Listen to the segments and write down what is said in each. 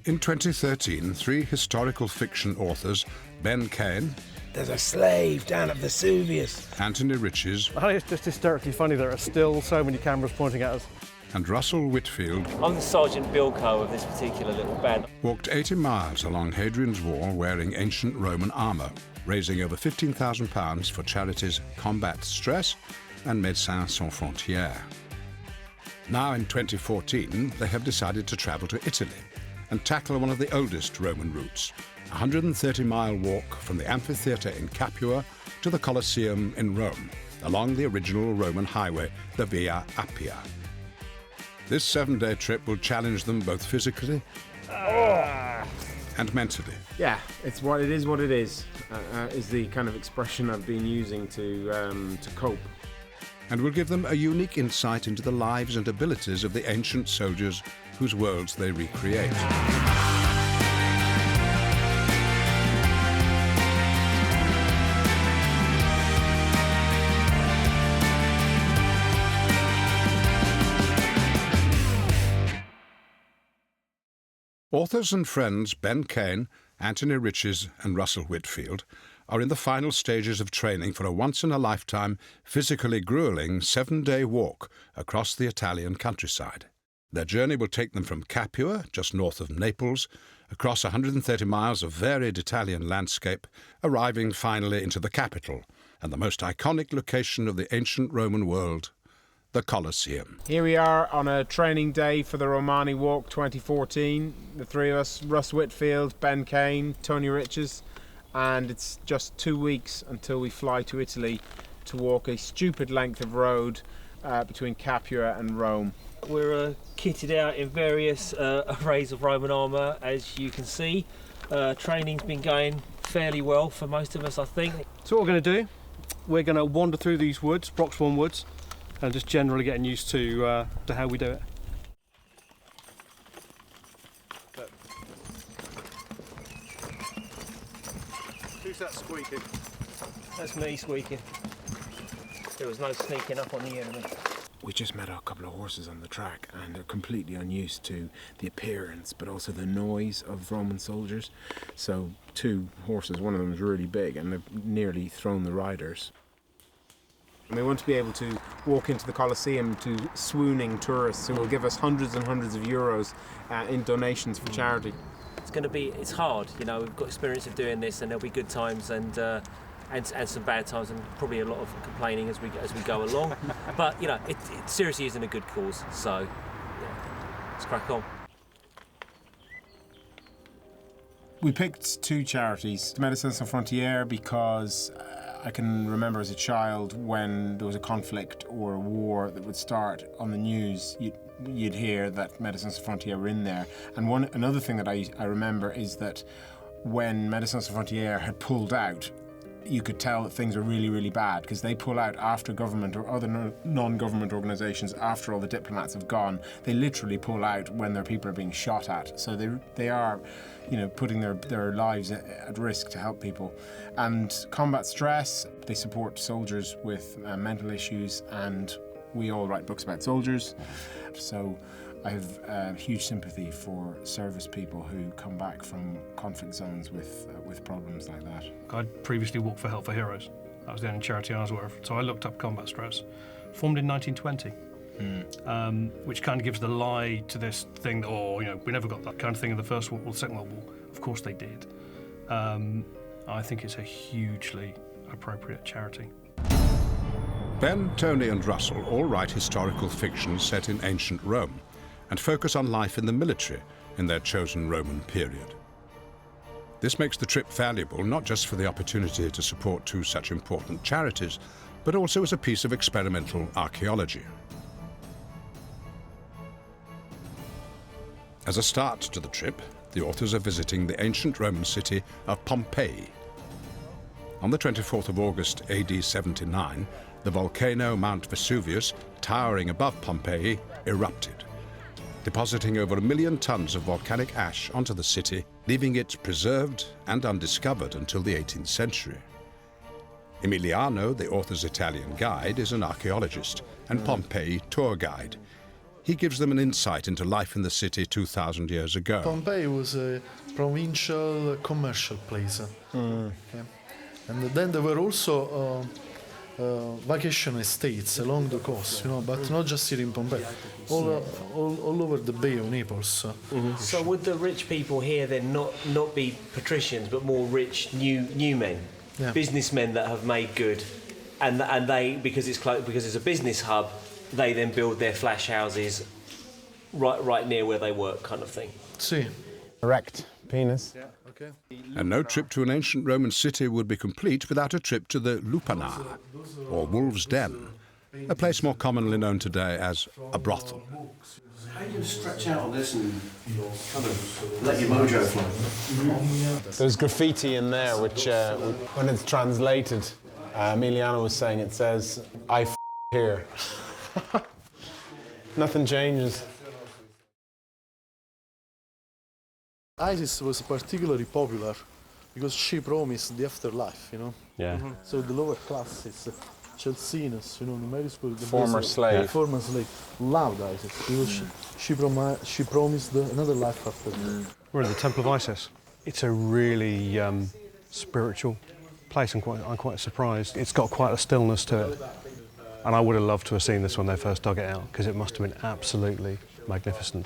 In 2013, three historical fiction authors, Ben Kane, there's a slave down at Vesuvius, Anthony Riches, I think it's just hysterically funny there are still so many cameras pointing at us. and Russell Whitfield I'm the Sergeant Bilko of this particular little band. walked 80 miles along Hadrian's Wall wearing ancient Roman armour, raising over £15,000 for charities Combat Stress and Medecins Sans Frontières. Now in 2014, they have decided to travel to Italy and tackle one of the oldest Roman routes, a 130-mile walk from the amphitheatre in Capua to the Coliseum in Rome, along the original Roman highway, the Via Appia. This 7-day trip will challenge them both physically and mentally. Yeah, it's what it is. What it is the kind of expression I've been using to cope. And will give them a unique insight into the lives and abilities of the ancient soldiers whose worlds they recreate. Authors and friends Ben Kane, Anthony Riches and Russell Whitfield are in the final stages of training for a once-in-a-lifetime, physically gruelling 7-day walk across the Italian countryside. Their journey will take them from Capua, just north of Naples, across 130 miles of varied Italian landscape, arriving finally into the capital and the most iconic location of the ancient Roman world, the Coliseum. Here we are on a training day for the Romani Walk 2014. The three of us, Russ Whitfield, Ben Kane, Tony Riches, and it's just 2 weeks until we fly to Italy to walk a stupid length of road between Capua and Rome. We're kitted out in various arrays of Roman armour, as you can see. Training's been going fairly well for most of us, I think. So what we're going to do, we're going to wander through these woods, Broxbourne Woods, and just generally getting used to how we do it. Who's that squeaking? That's me squeaking. There was no sneaking up on the enemy. We just met a couple of horses on the track and they're completely unused to the appearance but also the noise of Roman soldiers. So 2 horses, one of them is really big and they've nearly thrown the riders. And we want to be able to walk into the Coliseum to swooning tourists who will give us hundreds and hundreds of euros in donations for charity. It's hard, you know, we've got experience of doing this and there'll be good times and some bad times and probably a lot of complaining as we go along. But, you know, it seriously isn't a good cause, so, yeah, let's crack on. We picked 2 charities, Medecins Sans Frontières, because I can remember as a child when there was a conflict or a war that would start on the news, you'd hear that Medecins Sans Frontières were in there. And another thing that I remember is that when Medecins Sans Frontières had pulled out, you could tell that things were really, really bad because they pull out after government or other non-government organisations, after all the diplomats have gone. They literally pull out when their people are being shot at. So they are, you know, putting their lives at risk to help people. And Combat Stress, they support soldiers with mental issues, and we all write books about soldiers. So I have huge sympathy for service people who come back from conflict zones with problems like that. I'd previously worked for Help for Heroes. That was the only charity I was aware of. So I looked up Combat Stress. Formed in 1920, which kind of gives the lie to this thing that, you know, we never got that kind of thing in the First World War, Second World War. Of course they did. I think it's a hugely appropriate charity. Ben, Tony and Russell all write historical fiction set in ancient Rome and focus on life in the military in their chosen Roman period. This makes the trip valuable not just for the opportunity to support 2 such important charities, but also as a piece of experimental archaeology. As a start to the trip, the authors are visiting the ancient Roman city of Pompeii. On the 24th of August AD 79, the volcano Mount Vesuvius, towering above Pompeii, erupted, depositing over 1 million tons of volcanic ash onto the city, leaving it preserved and undiscovered until the 18th century. Emiliano, the author's Italian guide, is an archaeologist and Pompeii tour guide. he gives them an insight into life in the city 2,000 years ago. Pompeii was a provincial commercial place. Okay. And then there were also vacation estates along the coast, but not just here in Pompeii, all over the Bay of Naples. So would the rich people here then not be patricians, but more rich new men, businessmen that have made good, and they because it's a business hub, they then build their flash houses right near where they work, kind of thing. See. Erect penis. Yeah, okay. And no trip to an ancient Roman city would be complete without a trip to the Lupanar, or Wolf's Den, a place more commonly known today as a brothel. How do you stretch out on this and kind of let your mojo flow? There's graffiti in there which, when it's translated, Emiliano was saying it says, "I f here." Nothing changes. Isis was particularly popular because she promised the afterlife, Yeah. So the lower classes, Chelsinus, the Former slave. Former slave, loved Isis because she promised another life after death. We're in the Temple of Isis. It's a really spiritual place, and I'm quite surprised. It's got quite a stillness to it. And I would have loved to have seen this when they first dug it out, because it must have been absolutely magnificent.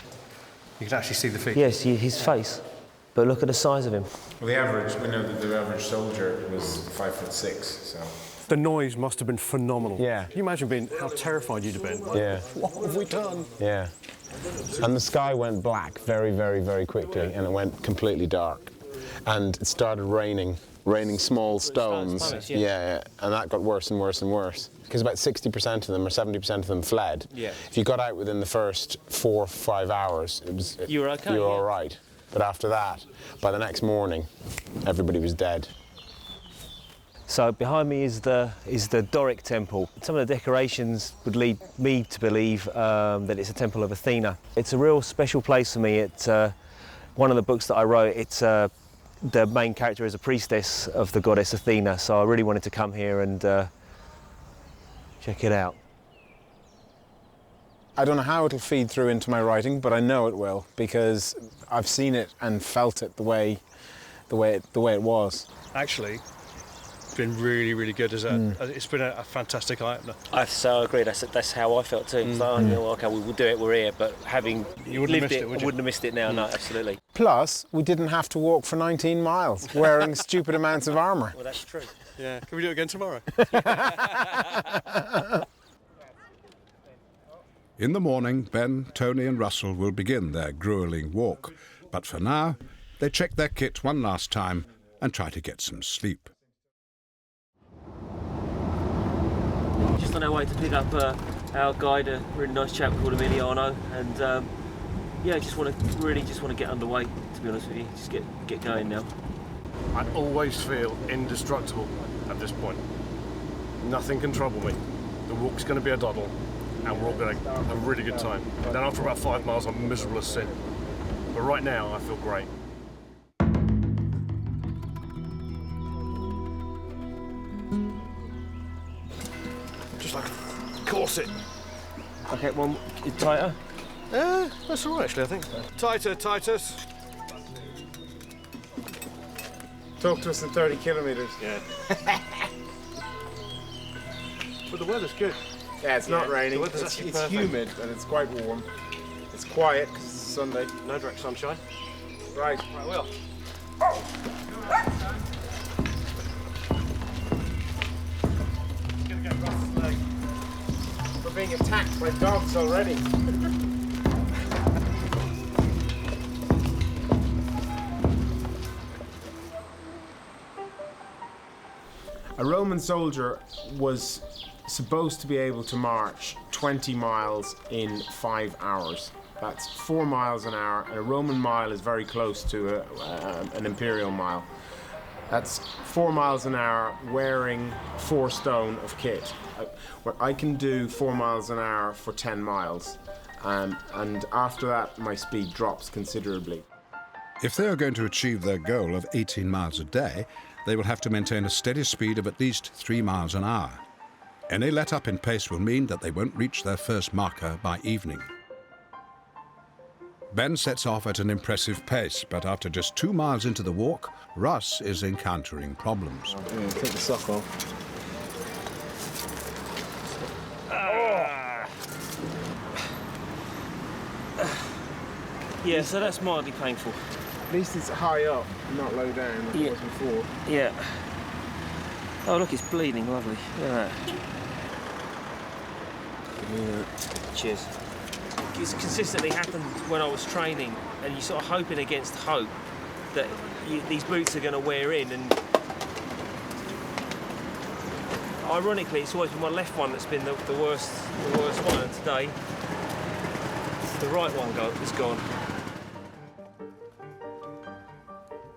You can actually see the feet. Yes, his face, but look at the size of him. Well, we know that the average soldier was 5'6", so. The noise must have been phenomenal. Yeah. Can you imagine how terrified you'd have been? Yeah. What have we done? Yeah. And the sky went black very, very, very quickly, and it went completely dark. And it started raining small stones. Yeah, and that got worse and worse and worse. Because about 60% of them or 70% of them fled. Yeah. If you got out within the first 4 or 5 hours, You were okay. You were all right. But after that, by the next morning, everybody was dead. So behind me is the Doric temple. Some of the decorations would lead me to believe that it's a temple of Athena. It's a real special place for me. It's one of the books that I wrote. It's the main character is a priestess of the goddess Athena. So I really wanted to come here and check it out. I don't know how it'll feed through into my writing, but I know it will, because I've seen it and felt it the way it was. Actually, it's been really, really good. It's been a fantastic eye-opener. I so agree. That's how I felt too. So, okay, we'll do it. We're here. But having lived it, I wouldn't have missed it now. No, absolutely. Plus, we didn't have to walk for 19 miles wearing stupid amounts of armour. Well, that's true. Yeah. Can we do it again tomorrow? In the morning, Ben, Tony and Russell will begin their gruelling walk. But for now, they check their kit one last time and try to get some sleep. Just on our way to pick up our guide, a really nice chap called Emiliano, and yeah, just want to get underway. To be honest with you, just get going now. I always feel indestructible at this point. Nothing can trouble me. The walk's going to be a doddle, and we're all going to have a really good time. Then after about 5 miles, I'm miserable as sin. But right now, I feel great. Just like a corset. Okay, one tighter. That's all right, actually, I think. Tighter, Titus. Talk to us in 30 kilometres. Yeah. But the weather's good. Yeah, it's not raining. The weather's It's actually perfect. humid and it's quite warm. It's quiet because it's Sunday. No direct sunshine. Right. Right, well. Gonna get Russ's leg. We're being attacked by dogs already. A Roman soldier was supposed to be able to march 20 miles in 5 hours. That's 4 miles an hour, and a Roman mile is very close to an imperial mile. That's 4 miles an hour wearing 4 stone of kit. I can do 4 miles an hour for 10 miles, and after that my speed drops considerably. If they are going to achieve their goal of 18 miles a day, they will have to maintain a steady speed of at least 3 miles an hour. Any let-up in pace will mean that they won't reach their first marker by evening. Ben sets off at an impressive pace, but after just 2 miles into the walk, Russ is encountering problems. Yeah, take the sock off. Yeah, so that's mildly painful. At least it's high up, not low down like it was before. Yeah. Oh, look, it's bleeding. Lovely. Look at that. Cheers. It's consistently happened when I was training, and you're sort of hoping against hope that these boots are going to wear in. And ironically, it's always been my left one that's been the worst one. And today, the right one is gone.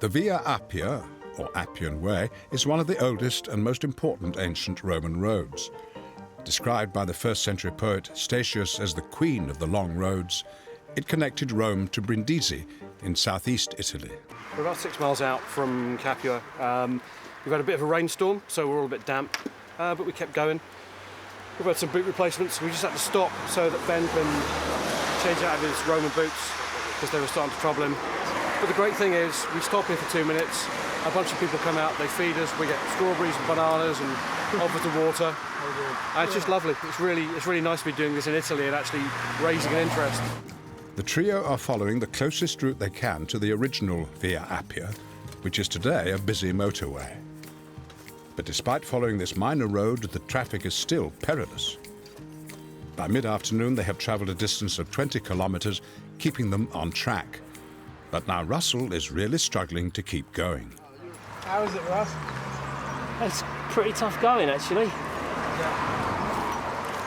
The Via Appia, or Appian Way, is one of the oldest and most important ancient Roman roads. Described by the 1st century poet Statius as the queen of the long roads, it connected Rome to Brindisi in southeast Italy. We're about 6 miles out from Capua. We've had a bit of a rainstorm, so we're all a bit damp, but we kept going. We've had some boot replacements. We just had to stop so that Ben can change out of his Roman boots because they were starting to trouble him. But the great thing is, we stop here for 2 minutes, a bunch of people come out, they feed us, we get strawberries and bananas and offers of water. And it's just lovely. It's really nice to be doing this in Italy and actually raising an interest. The trio are following the closest route they can to the original Via Appia, which is today a busy motorway. But despite following this minor road, the traffic is still perilous. By mid-afternoon, they have travelled a distance of 20 kilometres, keeping them on track. But now Russell is really struggling to keep going. How is it, Russ? It's pretty tough going, actually.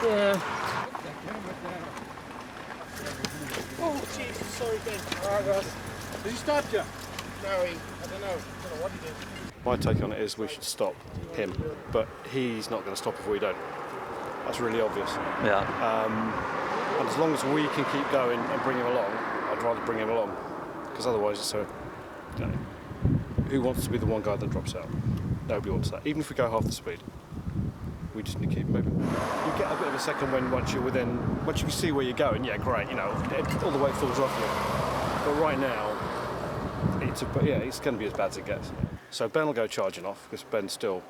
Yeah. Oh, Jesus, sorry, Ben. All right, Russ. Did he stop you? No, I don't know what he did. My take on it is we should stop him, but he's not going to stop if we don't. That's really obvious. Yeah. And as long as we can keep going and bring him along, I'd rather bring him along. Because otherwise it's so, you know, who wants to be the one guy that drops out? Nobody wants that. Even if we go half the speed, we just need to keep moving. You get a bit of a second wind once you can see where you're going. Yeah, great. You know, all the weight falls off you. But right now, it's going to be as bad as it gets. So Ben will go charging off because Ben's still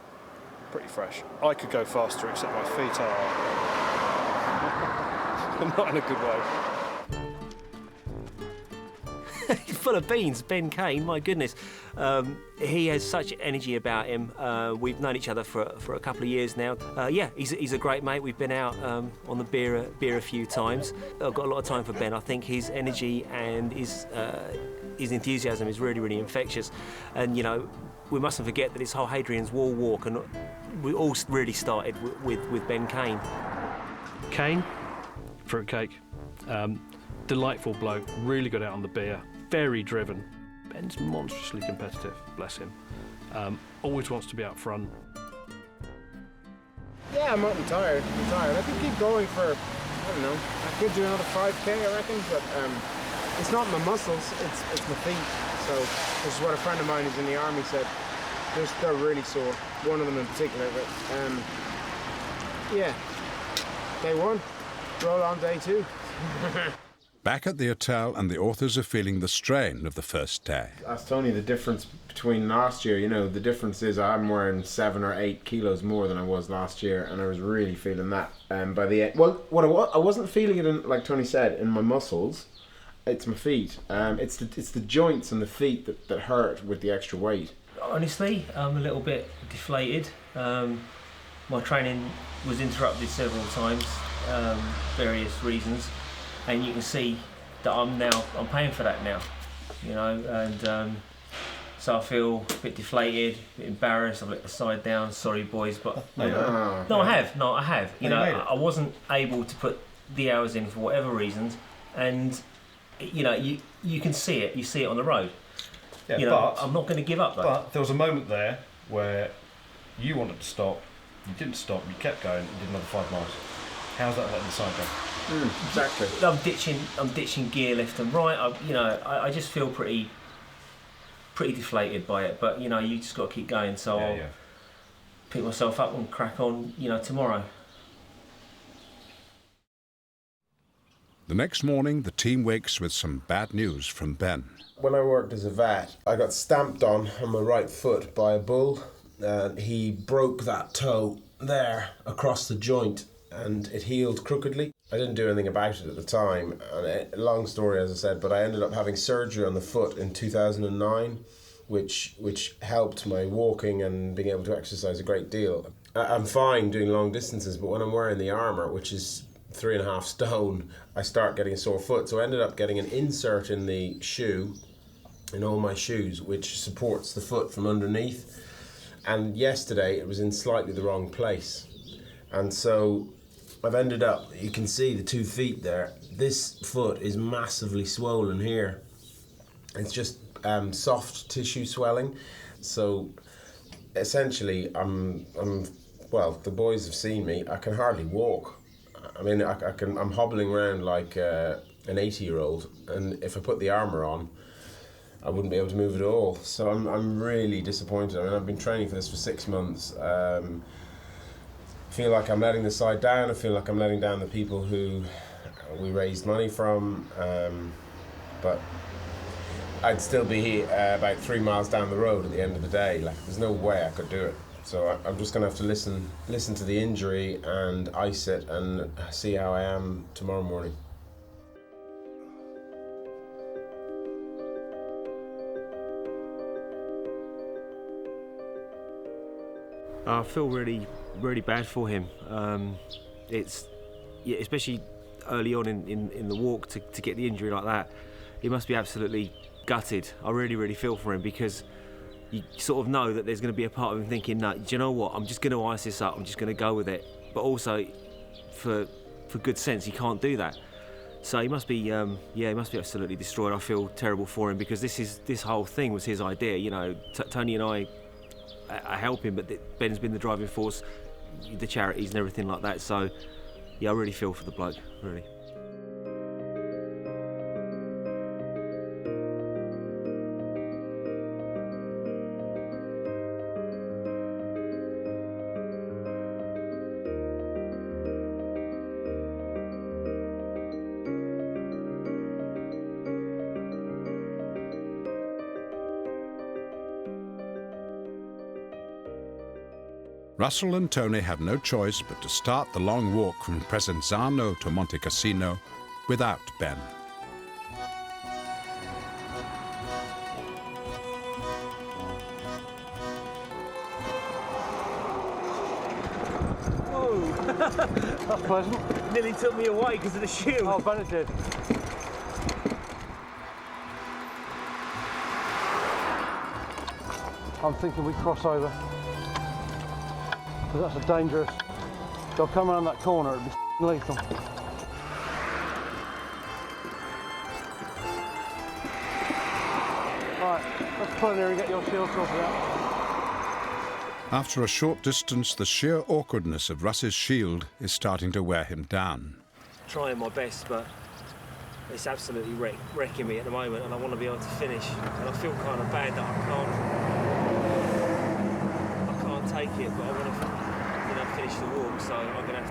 pretty fresh. I could go faster, except my feet are not in a good way. Full of beans, Ben Kane, my goodness. He has such energy about him. We've known each other for a couple of years now. Yeah, he's a great mate. We've been out on the beer a few times. I've got a lot of time for Ben. I think his energy and his enthusiasm is really, really infectious. And, you know, we mustn't forget that this whole Hadrian's Wall walk, and we all really started with Ben Kane. Kane, fruitcake, delightful bloke, really good out on the beer. Very driven. Ben's monstrously competitive, bless him. Always wants to be out front. Yeah, I'm not tired. I could keep going for, I don't know, I could do another 5K, I reckon, but it's not my muscles, it's my feet. So this is what a friend of mine who's in the army said. They're really sore, one of them in particular, but yeah, day one, roll on day two. Back at the hotel, and the authors are feeling the strain of the first day. Ask Tony the difference between last year. You know, the difference is I'm wearing 7 or 8 kilos more than I was last year, and I was really feeling that. By the end, well, I wasn't feeling it in, like Tony said, in my muscles. It's my feet. It's the joints and the feet that hurt with the extra weight. Honestly, I'm a little bit deflated. My training was interrupted several times, various reasons. And you can see that I'm paying for that now, you know, and so I feel a bit deflated, a bit embarrassed. I've let the side down. Sorry, boys, but you know, I have. You know, I wasn't able to put the hours in for whatever reasons, and you know, you can see it. You see it on the road. Yeah, you know, I'm not going to give up. Though. But there was a moment there where you wanted to stop, you didn't stop, you kept going, and did another 5 miles. How's that letting the side go? Exactly. I'm ditching gear left and right. I just feel pretty deflated by it. But you know, you just got to keep going. So I'll pick myself up and crack on. You know, tomorrow. The next morning, the team wakes with some bad news from Ben. When I worked as a vet, I got stamped on my right foot by a bull. He broke that toe there across the joint and it healed crookedly. I didn't do anything about it at the time. Long story, as I said, but I ended up having surgery on the foot in 2009, which helped my walking and being able to exercise a great deal. I'm fine doing long distances, but when I'm wearing the armour, which is 3.5 stone, I start getting a sore foot. So I ended up getting an insert in the shoe, in all my shoes, which supports the foot from underneath. And yesterday it was in slightly the wrong place. And so I've ended up, you can see the 2 feet there, this foot is massively swollen here. It's just soft tissue swelling. So essentially well, the boys have seen me, I can hardly walk. I mean, I'm hobbling around like an 80-year-old, and if I put the armour on, I wouldn't be able to move at all. So I'm really disappointed. I mean, I've been training for this for 6 months. I feel like I'm letting the side down. I feel like I'm letting down the people who we raised money from. But I'd still be about 3 miles down the road at the end of the day. Like, there's no way I could do it. So I'm just going to have to listen to the injury and ice it and see how I am tomorrow morning. I feel really, really bad for him. Especially early on in the walk to get the injury like that. He must be absolutely gutted. I really, really feel for him, because you sort of know that there's going to be a part of him thinking, no, do you know what? I'm just going to ice this up. I'm just going to go with it. But also, for good sense, he can't do that. So he must be, he must be absolutely destroyed. I feel terrible for him, because this whole thing was his idea. You know, Tony and I help him, but Ben's been the driving force, the charities and everything like that. So yeah, I really feel for the bloke, really. Russell and Tony have no choice but to start the long walk from Presenzano to Monte Cassino without Ben. Whoa! That's pleasant. Nearly took me away because of the shoe. Oh, bet it did. I'm thinking we cross over. That's a dangerous. They'll come around that corner, it'd be lethal. Alright, let's pull in here and get your shield sorted out. After a short distance, the sheer awkwardness of Russ's shield is starting to wear him down. Trying my best, but it's absolutely wrecking me at the moment, and I want to be able to finish. And I feel kind of bad that I can't take it, but I want to finish the walk, so I'm gonna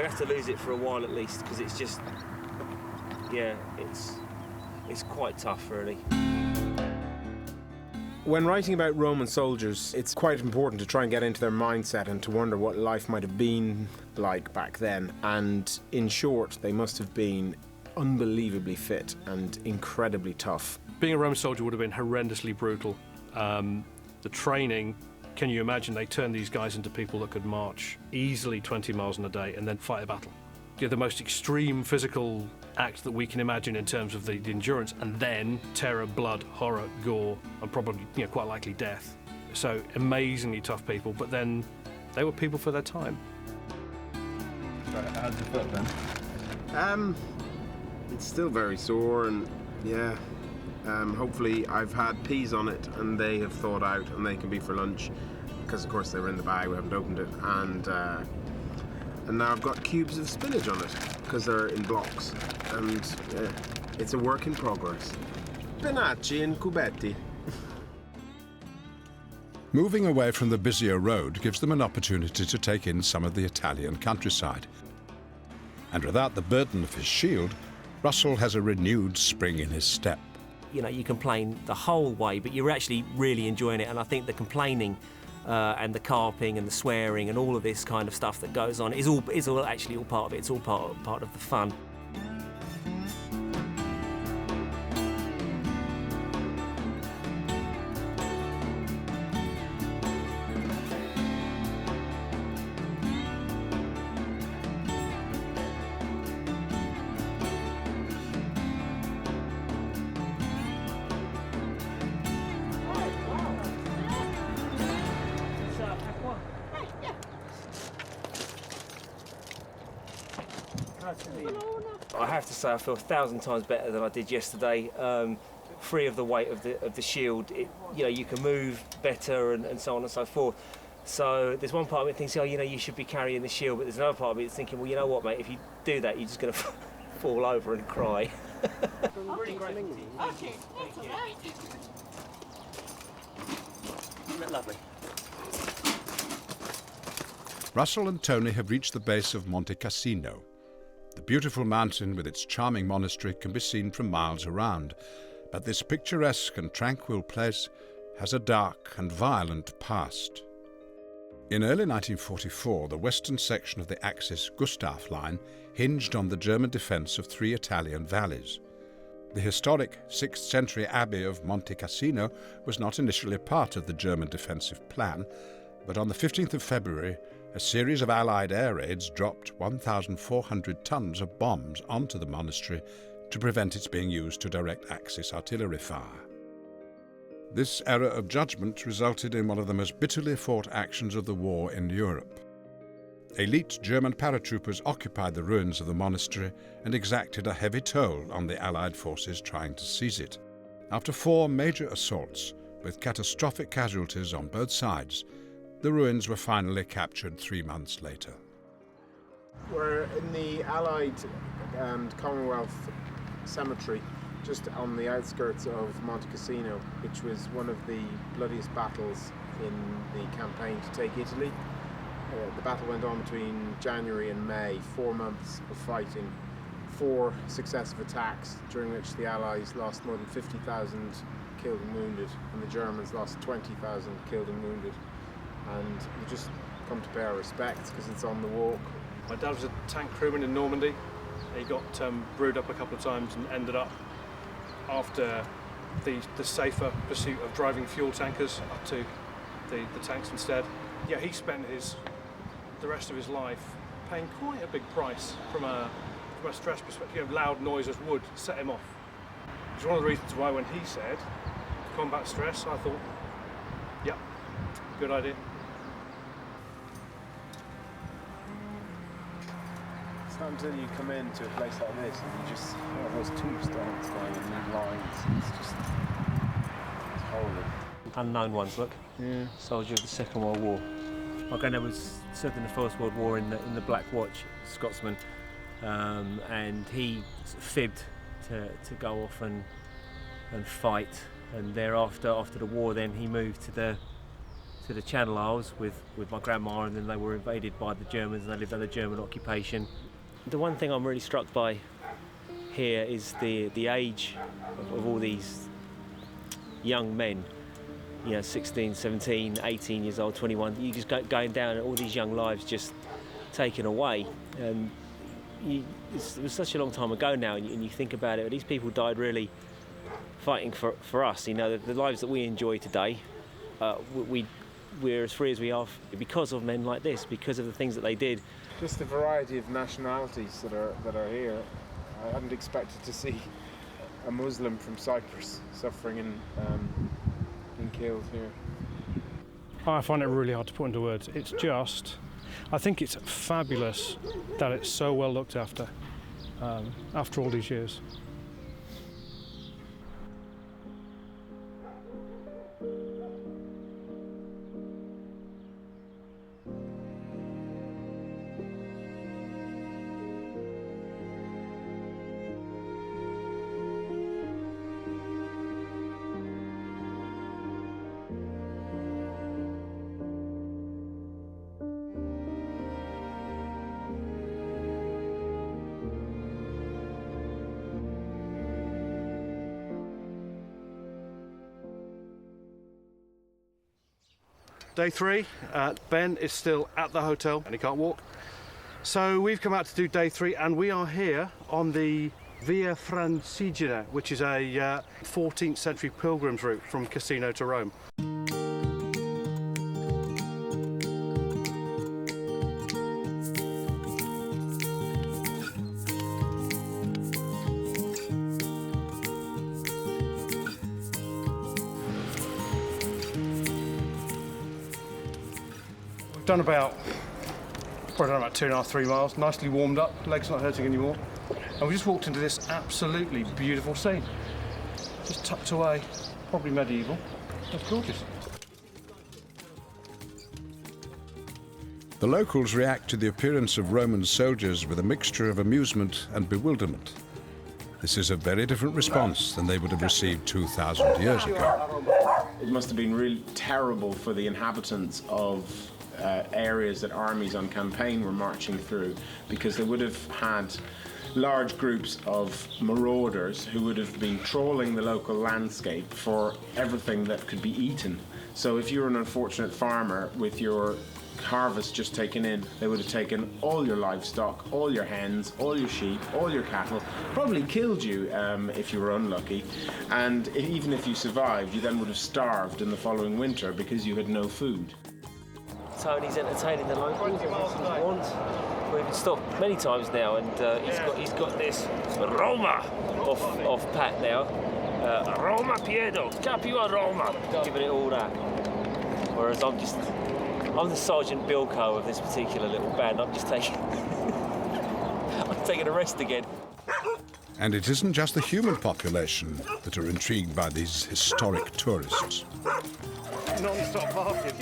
have to lose it for a while at least, because it's just, yeah, it's quite tough, really. When writing about Roman soldiers, it's quite important to try and get into their mindset and to wonder what life might have been like back then. And in short, they must have been unbelievably fit and incredibly tough. Being a Roman soldier would have been horrendously brutal. The training, can you imagine, they turned these guys into people that could march easily 20 miles in a day and then fight a battle. Yeah, the most extreme physical act that we can imagine in terms of the endurance, and then terror, blood, horror, gore, and probably, quite likely death. So amazingly tough people, but then they were people for their time. How's the foot then? It's still very sore, and yeah. Hopefully I've had peas on it and they have thawed out and they can be for lunch, because of course they were in the bag, we haven't opened it, and now I've got cubes of spinach on it because they're in blocks, and yeah, it's a work in progress. Spinaci in cubetti. Moving away from the busier road gives them an opportunity to take in some of the Italian countryside. And without the burden of his shield, Russell has a renewed spring in his step. You know, you complain the whole way, but you're actually really enjoying it. And I think the complaining and the carping and the swearing and all of this kind of stuff that goes on is all actually all part of it. It's all part of the fun. I have to say I feel 1,000 times better than I did yesterday. Free of the weight of the shield, you know, you can move better and so on and so forth. So there's one part of me that thinks, oh, you know, you should be carrying the shield, but there's another part of me that's thinking, well, you know what, mate, if you do that, you're just going to fall over and cry. Really great. Okay, that's all right. Isn't that lovely? Russell and Tony have reached the base of Monte Cassino. The beautiful mountain with its charming monastery can be seen from miles around, but this picturesque and tranquil place has a dark and violent past. In early 1944, the western section of the Axis Gustav line hinged on the German defence of 3 Italian valleys. The historic 6th century abbey of Monte Cassino was not initially part of the German defensive plan, but on the 15th of February, a series of Allied air raids dropped 1,400 tons of bombs onto the monastery to prevent its being used to direct Axis artillery fire. This error of judgment resulted in one of the most bitterly fought actions of the war in Europe. Elite German paratroopers occupied the ruins of the monastery and exacted a heavy toll on the Allied forces trying to seize it. After 4 major assaults, with catastrophic casualties on both sides, the ruins were finally captured 3 months later. We're in the Allied and Commonwealth cemetery, just on the outskirts of Monte Cassino, which was one of the bloodiest battles in the campaign to take Italy. The battle went on between January and May, 4 months of fighting, 4 successive attacks, during which the Allies lost more than 50,000 killed and wounded, and the Germans lost 20,000 killed and wounded. And we just come to pay our respects because it's on the walk. My dad was a tank crewman in Normandy. He got brewed up a couple of times and ended up, after the safer pursuit of driving fuel tankers up to the tanks instead. Yeah, he spent the rest of his life paying quite a big price from a stress perspective. You know, loud noises would set him off. It's one of the reasons why when he said combat stress, I thought, yep, good idea. It's not until you come into a place like this and you just, those tombstones going in new lines, it's holy. Unknown ones, look. Yeah. Soldier of the Second World War. My granddad served in the First World War in the Black Watch, Scotsman, and he fibbed to go off and fight. And thereafter, after the war, then he moved to the Channel Isles with my grandma, and then they were invaded by the Germans and they lived under German occupation. The one thing I'm really struck by here is the age of all these young men, you know, 16, 17, 18 years old, 21, you just going down and all these young lives just taken away. And it was such a long time ago now, and you think about it, but these people died really fighting for us. You know, the lives that we enjoy today, we're as free as we are because of men like this, because of the things that they did. Just the variety of nationalities that are here. I hadn't expected to see a Muslim from Cyprus suffering and being killed here. I find it really hard to put into words. It's just, I think it's fabulous that it's so well looked after all these years. Day 3, Ben is still at the hotel and he can't walk. So we've come out to do day 3 and we are here on the Via Francigena, which is a 14th century pilgrim's route from Cassino to Rome. We've done probably about 2.5, 3 miles, nicely warmed up, legs not hurting anymore. And we just walked into this absolutely beautiful scene. Just tucked away, probably medieval. That's gorgeous. The locals react to the appearance of Roman soldiers with a mixture of amusement and bewilderment. This is a very different response than they would have received 2,000 years ago. It must have been really terrible for the inhabitants of areas that armies on campaign were marching through, because they would have had large groups of marauders who would have been trawling the local landscape for everything that could be eaten. So if you were an unfortunate farmer with your harvest just taken in, they would have taken all your livestock, all your hens, all your sheep, all your cattle, probably killed you if you were unlucky, and even if you survived, you then would have starved in the following winter because you had no food. Tony's entertaining the locals as he wants. We've been stopped many times now, and he's got this Roma off pat now. Roma Piedo, Capua Roma, giving it all that. Whereas I'm the Sergeant Bilko of this particular little band. I'm just taking I'm taking a rest again. And it isn't just the human population that are intrigued by these historic tourists. Non-stop barking.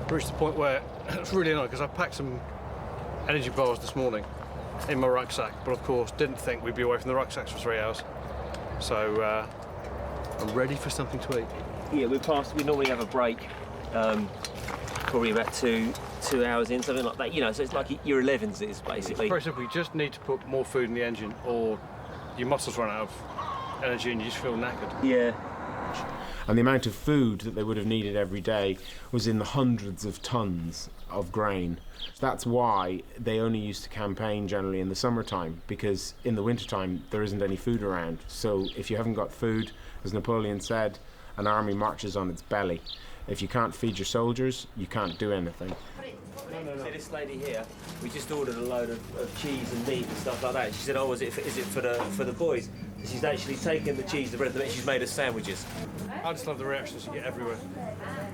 Reached the point where it's really annoying because I packed some energy bars this morning in my rucksack, but of course didn't think we'd be away from the rucksacks for 3 hours. So I'm ready for something to eat. Yeah, we normally have a break, probably about two hours in, something like that. You know, so it's like your 11s is basically. It's very simple. You just need to put more food in the engine, or your muscles run out of energy and you just feel knackered. Yeah. And the amount of food that they would have needed every day was in the hundreds of tons of grain. That's why they only used to campaign generally in the summertime, because in the wintertime there isn't any food around. So if you haven't got food, as Napoleon said, an army marches on its belly. If you can't feed your soldiers, you can't do anything. See this lady here, we just ordered a load of cheese and meat and stuff like that. She said, oh, is it for the boys? And she's actually taken the cheese, the bread, and she's made us sandwiches. I just love the reactions you get everywhere.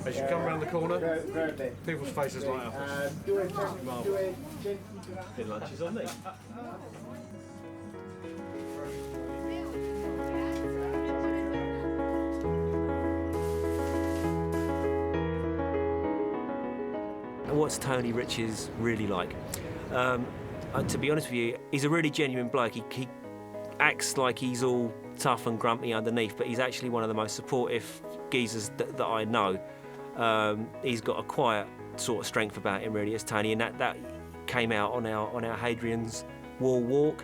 As you come around the corner, people's faces light up. Marvellous. Good lunches on me. What's Tony Rich's really like? To be honest with you, he's a really genuine bloke. He acts like he's all tough and grumpy underneath, but he's actually one of the most supportive geezers that I know. He's got a quiet sort of strength about him, really, as Tony, and that came out on our Hadrian's Wall walk.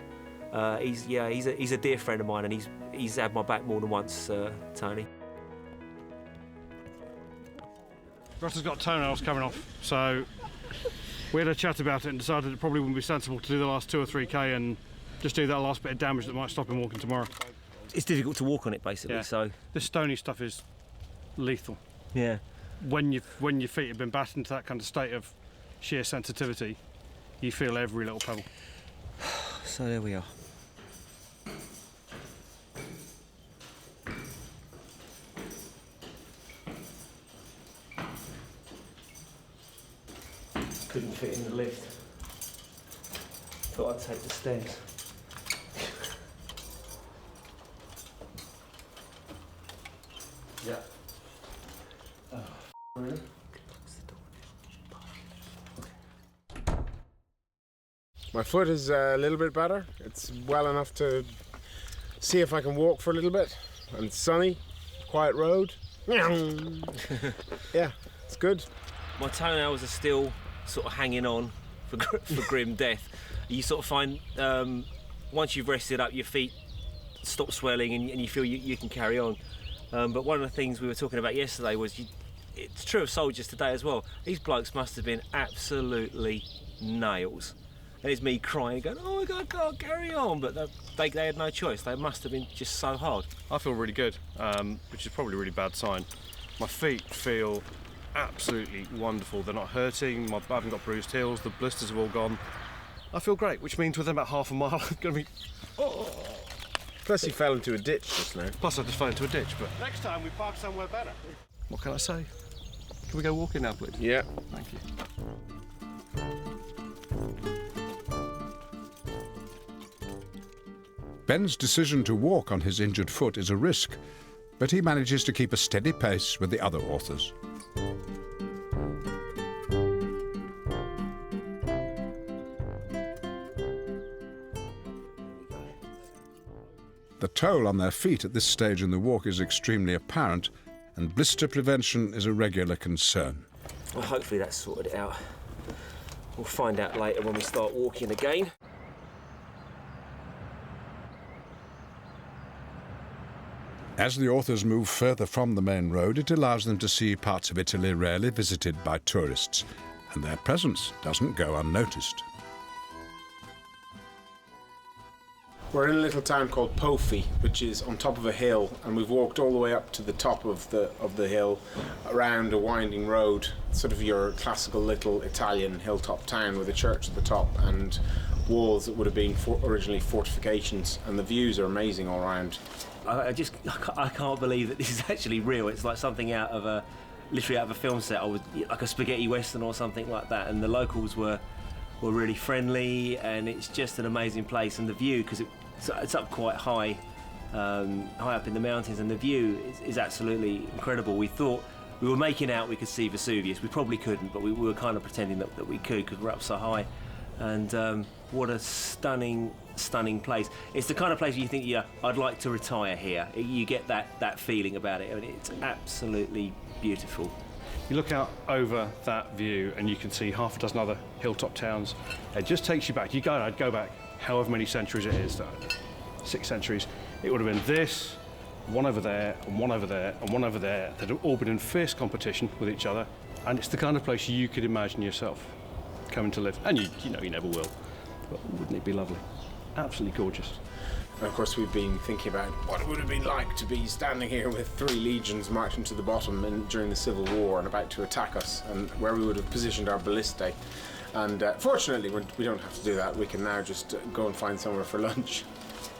He's a dear friend of mine, and he's had my back more than once, Tony. Russell's got toenails coming off, so we had a chat about it and decided it probably wouldn't be sensible to do the last 2 or 3k and just do that last bit of damage that might stop him walking tomorrow. It's difficult to walk on it, basically. Yeah. So this stony stuff is lethal. yeah. When your feet have been battered into that kind of state of sheer sensitivity, you feel every little pebble. So there we are. Couldn't fit in the lift. Thought I'd take the stairs. Yeah. Really? My foot is a little bit better. It's well enough to see if I can walk for a little bit. And it's sunny, quiet road. Yeah, it's good. My toenails are still sort of hanging on for grim death. You sort of find once you've rested up, your feet stop swelling and you feel you can carry on. But one of the things we were talking about yesterday was, it's true of soldiers today as well, these blokes must have been absolutely nails. And it's me crying, going, oh my God, I can't carry on. But they had no choice. They must have been just so hard. I feel really good, which is probably a really bad sign. My feet feel absolutely wonderful. They're not hurting. I haven't got bruised heels. The blisters have all gone. I feel great, which means within about half a mile I'm going to be... Oh. Plus you fell into a ditch just now. Plus I just fell into a ditch, but... Next time we park somewhere better. What can I say? Can we go walking now, please? Yeah. Thank you. Ben's decision to walk on his injured foot is a risk, but he manages to keep a steady pace with the other authors. The toll on their feet at this stage in the walk is extremely apparent, and blister prevention is a regular concern. Well, hopefully that's sorted it out. We'll find out later when we start walking again. As the authors move further from the main road, it allows them to see parts of Italy rarely visited by tourists, and their presence doesn't go unnoticed. We're in a little town called Pompeii, which is on top of a hill, and we've walked all the way up to the top of the hill, around a winding road, sort of your classical little Italian hilltop town with a church at the top and walls that would have been originally fortifications, and the views are amazing all around. I can't believe that this is actually real. It's like something out of literally out of a film set, like a spaghetti western or something like that. And the locals were really friendly, and it's just an amazing place. And the view, because it's up quite high, high up in the mountains, and the view is absolutely incredible. We thought we were making out we could see Vesuvius. We probably couldn't, but we were kind of pretending that we could because we're up so high. And what a stunning place. It's the kind of place where you think, yeah, I'd like to retire here. You get that feeling about it. I mean, it's absolutely beautiful. You look out over that view and you can see half a dozen other hilltop towns. It just takes you back. I'd go back however many centuries it is, 6 centuries. It would have been this, one over there, and one over there, and one over there, that have all been in fierce competition with each other. And it's the kind of place you could imagine yourself coming to live. And you know you never will. But wouldn't it be lovely? Absolutely gorgeous. And of course we've been thinking about what it would have been like to be standing here with 3 legions marching to the bottom during the Civil War and about to attack us, and where we would have positioned our ballistae. And fortunately we don't have to do that. We can now just go and find somewhere for lunch.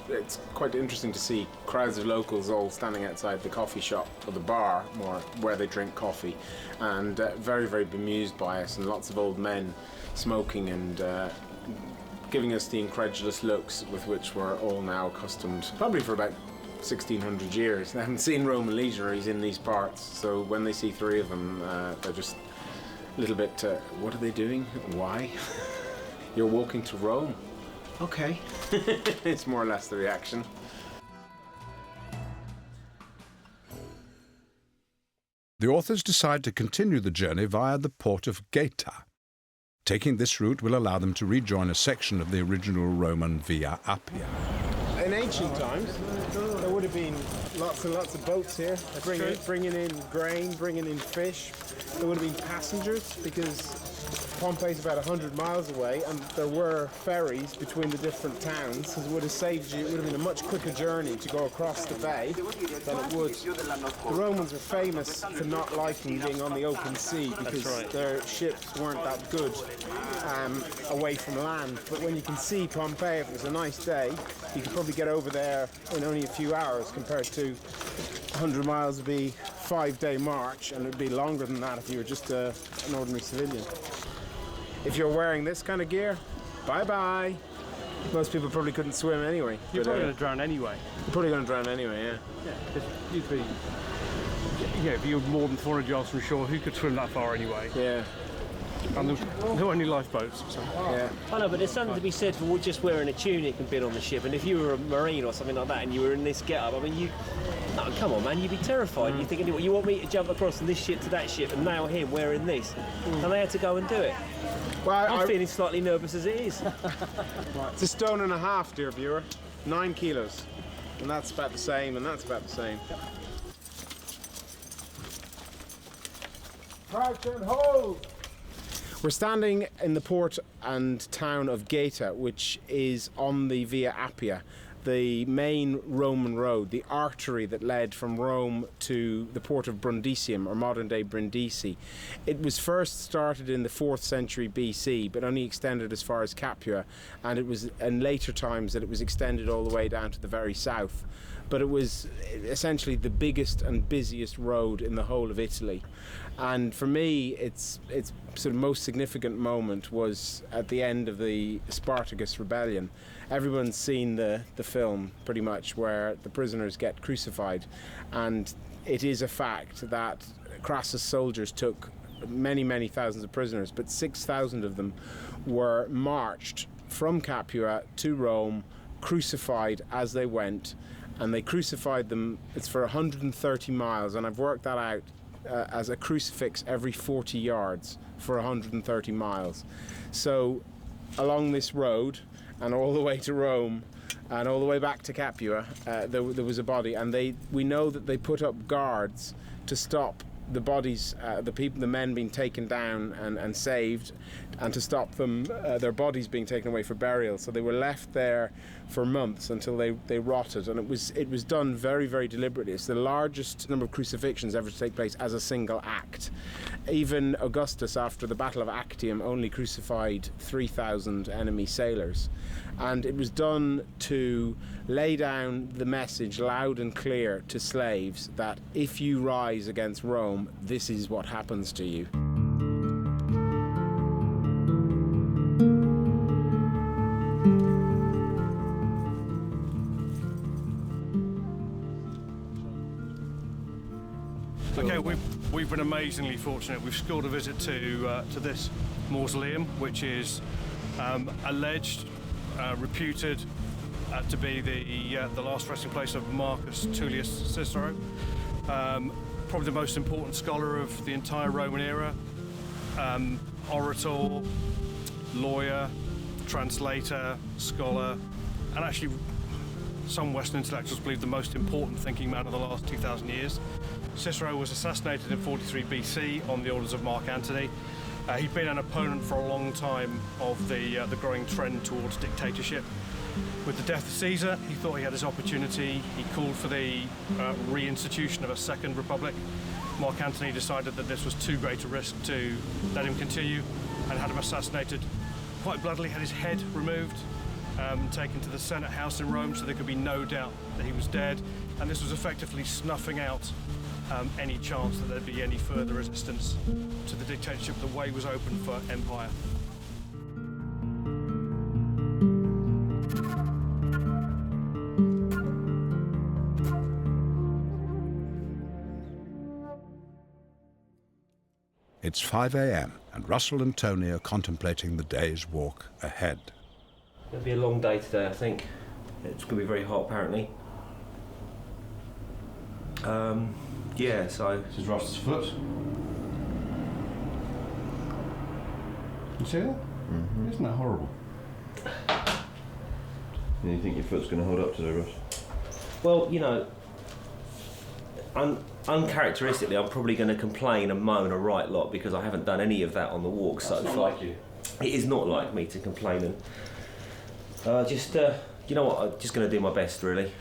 It's quite interesting to see crowds of locals all standing outside the coffee shop, or the bar more, where they drink coffee, and very, very bemused by us, and lots of old men smoking and giving us the incredulous looks with which we're all now accustomed, probably for about 1600 years. They haven't seen Roman legionaries in these parts, so when they see 3 of them, they're just a little bit, what are they doing? Why? You're walking to Rome? Okay. It's more or less the reaction. The authors decide to continue the journey via the port of Gaeta. Taking this route will allow them to rejoin a section of the original Roman Via Appia. In ancient times, there would have been lots and lots of boats here, bringing in grain, bringing in fish. There would have been passengers, because Pompeii is about 100 miles away, and there were ferries between the different towns. It would have saved you. It would have been a much quicker journey to go across the bay than it would. The Romans were famous for not liking being on the open sea, because their ships weren't that good away from land. But when you can see Pompeii, if it was a nice day, you could probably get over there in only a few hours, compared to 100 miles would be a 5-day march, and it would be longer than that if you were just an ordinary civilian. If you're wearing this kind of gear, bye-bye. Most people probably couldn't swim anyway. You're probably going to drown anyway. You're probably going to drown anyway, yeah. Yeah, because you'd be Yeah, if you were more than 400 yards from shore, who could swim that far anyway? Yeah. And there weren't any lifeboats. So. Yeah. I know, but there's something to be said for just wearing a tunic and being on the ship. And if you were a marine or something like that, and you were in this get-up, I mean, oh, come on, man, you'd be terrified. You're thinking, you want me to jump across from this ship to that ship and nail him wearing this? And they had to go and do it. Well, I'm feeling slightly nervous as it is. It's 1.5 stones, dear viewer. 9 kilos. And that's about the same, and that's about the same. Crouch and hold! We're standing in the port and town of Gaeta, which is on the Via Appia, the main Roman road, the artery that led from Rome to the port of Brundisium, or modern-day Brindisi. It was first started in the 4th century BC, but only extended as far as Capua, and it was in later times that it was extended all the way down to the very south. But it was essentially the biggest and busiest road in the whole of Italy. And for me, its sort of most significant moment was at the end of the Spartacus rebellion. Everyone's seen the film, pretty much, where the prisoners get crucified. And it is a fact that Crassus' soldiers took many, many thousands of prisoners, but 6,000 of them were marched from Capua to Rome, crucified as they went. And they crucified them, it's for 130 miles, and I've worked that out as a crucifix every 40 yards for 130 miles. So along this road, and all the way to Rome, and all the way back to Capua, there was a body, and we know that they put up guards to stop the bodies, the men being taken down and saved, and to stop them, their bodies being taken away for burial. So they were left there for months until they rotted, and it was done very, very deliberately. It's the largest number of crucifixions ever to take place as a single act. Even Augustus, after the Battle of Actium, only crucified 3,000 enemy sailors. And it was done to lay down the message loud and clear to slaves that if you rise against Rome, this is what happens to you. Okay, we've been amazingly fortunate. We've scored a visit to this mausoleum, which is alleged, reputed to be the last resting place of Marcus Tullius Cicero, probably the most important scholar of the entire Roman era, orator, lawyer, translator, scholar, and actually some Western intellectuals believe the most important thinking man of the last 2,000 years. Cicero was assassinated in 43 BC on the orders of Mark Antony. He'd been an opponent for a long time of the growing trend towards dictatorship. With the death of Caesar, he thought he had his opportunity. He called for the reinstitution of a second republic. Mark Antony decided that this was too great a risk to let him continue and had him assassinated quite bloodily, had his head removed, taken to the Senate house in Rome so there could be no doubt that he was dead. And this was effectively snuffing out any chance that there'd be any further resistance to the dictatorship. The way was open for empire. It's 5 a.m. and Russell and Tony are contemplating the day's walk ahead. It'll be a long day today, I think. It's going to be very hot, apparently. Yeah, so... This is Russell's foot. You see that? Mm-hmm. Isn't that horrible? You think your foot's going to hold up today, Russ? Well, you know, uncharacteristically, I'm probably going to complain and moan a right lot because I haven't done any of that on the walk so far. That's not like you. It is not like me to complain, and you know what? I'm just going to do my best, really.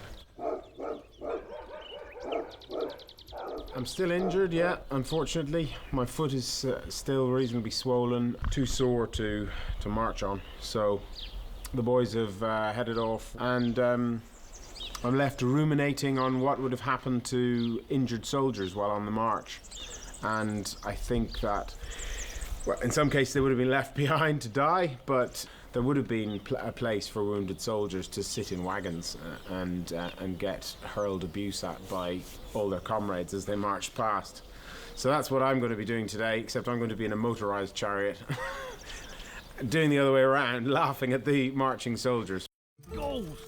I'm still injured, yeah, unfortunately. My foot is still reasonably swollen, too sore to march on. So the boys have headed off, and I'm left ruminating on what would have happened to injured soldiers while on the march. And I think that, well, in some cases they would have been left behind to die, but there would have been a place for wounded soldiers to sit in wagons and get hurled abuse at by all their comrades as they marched past. So that's what I'm going to be doing today, except I'm going to be in a motorised chariot, doing the other way around, laughing at the marching soldiers. Goals!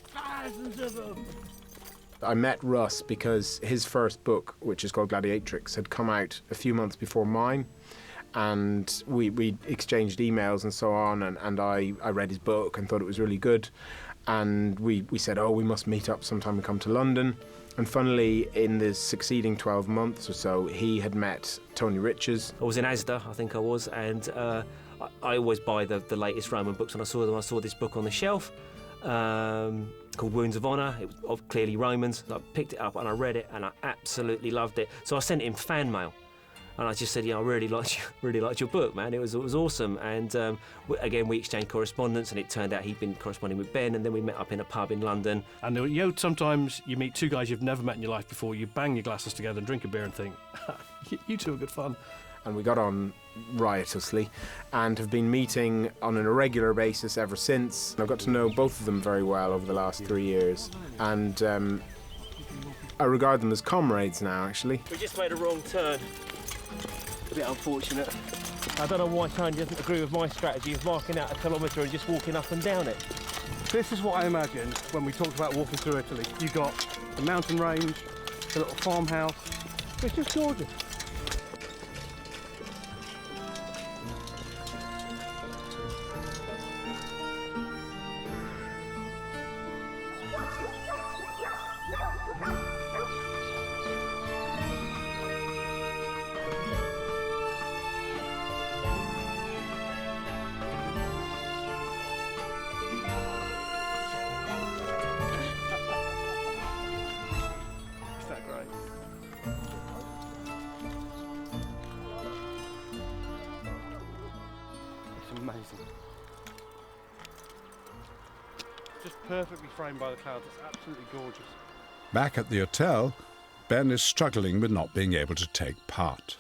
Thousands of them! I met Russ because his first book, which is called Gladiatrix, had come out a few months before mine. And we exchanged emails and so on, and I read his book and thought it was really good. And we said, oh, we must meet up sometime and come to London. And funnily, in the succeeding 12 months or so, he had met Tony Riches. I was in Asda, I think I was, and I always buy the latest Roman books. When I saw this book on the shelf called Wounds of Honour. It was clearly Romans. I picked it up and I read it, and I absolutely loved it. So I sent him fan mail. And I just said, I really liked your book, man. It was awesome. And again, we exchanged correspondence, and it turned out he'd been corresponding with Ben, and then we met up in a pub in London. And sometimes you meet two guys you've never met in your life before, you bang your glasses together and drink a beer and think, you two are good fun. And we got on riotously and have been meeting on an irregular basis ever since. I've got to know both of them very well over the last 3 years. And I regard them as comrades now, actually. We just made a wrong turn. A bit unfortunate. I don't know why Tony doesn't agree with my strategy of marking out a kilometre and just walking up and down it. This is what I imagined when we talked about walking through Italy. You got the mountain range, the little farmhouse. It's just gorgeous. Amazing. Just perfectly framed by the clouds. It's absolutely gorgeous. Back at the hotel, Ben is struggling with not being able to take part.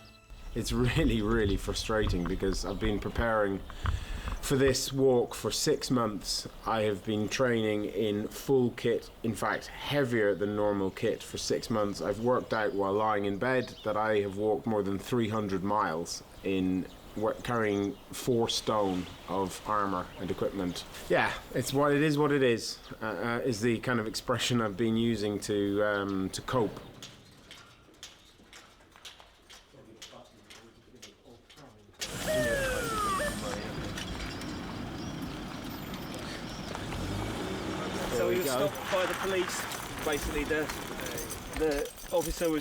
It's really, really frustrating because I've been preparing for this walk for 6 months. I have been training in full kit, in fact heavier than normal kit for 6 months. I've worked out while lying in bed that I have walked more than 300 miles in carrying 4 stone of armour and equipment. Yeah, it's what it is is the kind of expression I've been using to cope. So we were stopped by the police. Basically, the officer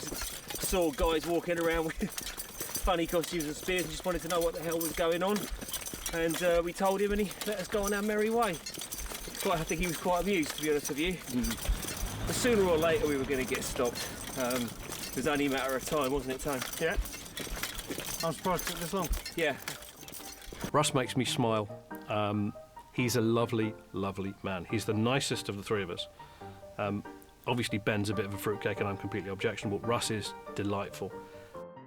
saw guys walking around with funny costumes and spears and just wanted to know what the hell was going on. And we told him, and he let us go on our merry way. I think he was quite amused, to be honest with you. But sooner or later we were going to get stopped. It was only a matter of time, wasn't it, Tone? Yeah. I'm surprised it took this long. Yeah. Russ makes me smile. He's a lovely, lovely man. He's the nicest of the three of us. Obviously Ben's a bit of a fruitcake and I'm completely objectionable. Russ is delightful.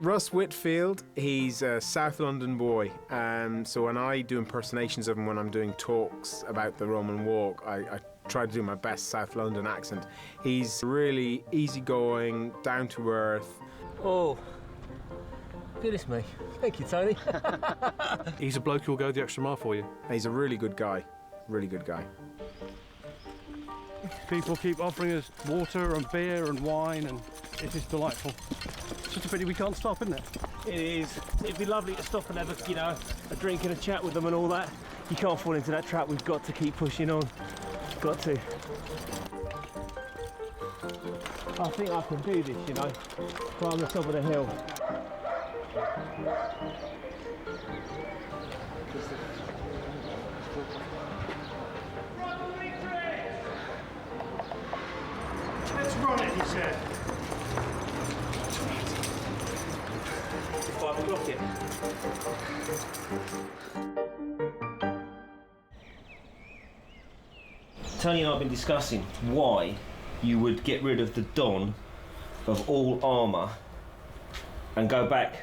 Russ Whitfield, he's a South London boy, so when I do impersonations of him when I'm doing talks about the Roman Walk, I try to do my best South London accent. He's really easygoing, down to earth. Oh, goodness me. Thank you, Tony. He's a bloke who'll go the extra mile for you. He's a really good guy, really good guy. People keep offering us water and beer and wine, and it is delightful. It's just a pity we can't stop, isn't it? It is. It'd be lovely to stop and have a drink and a chat with them and all that. You can't fall into that trap. We've got to keep pushing on. Got to. I think I can do this, climb the top of the hill. Let's run it, he said. 5 o'clock yet. Tony and I have been discussing why you would get rid of the don of all armour and go back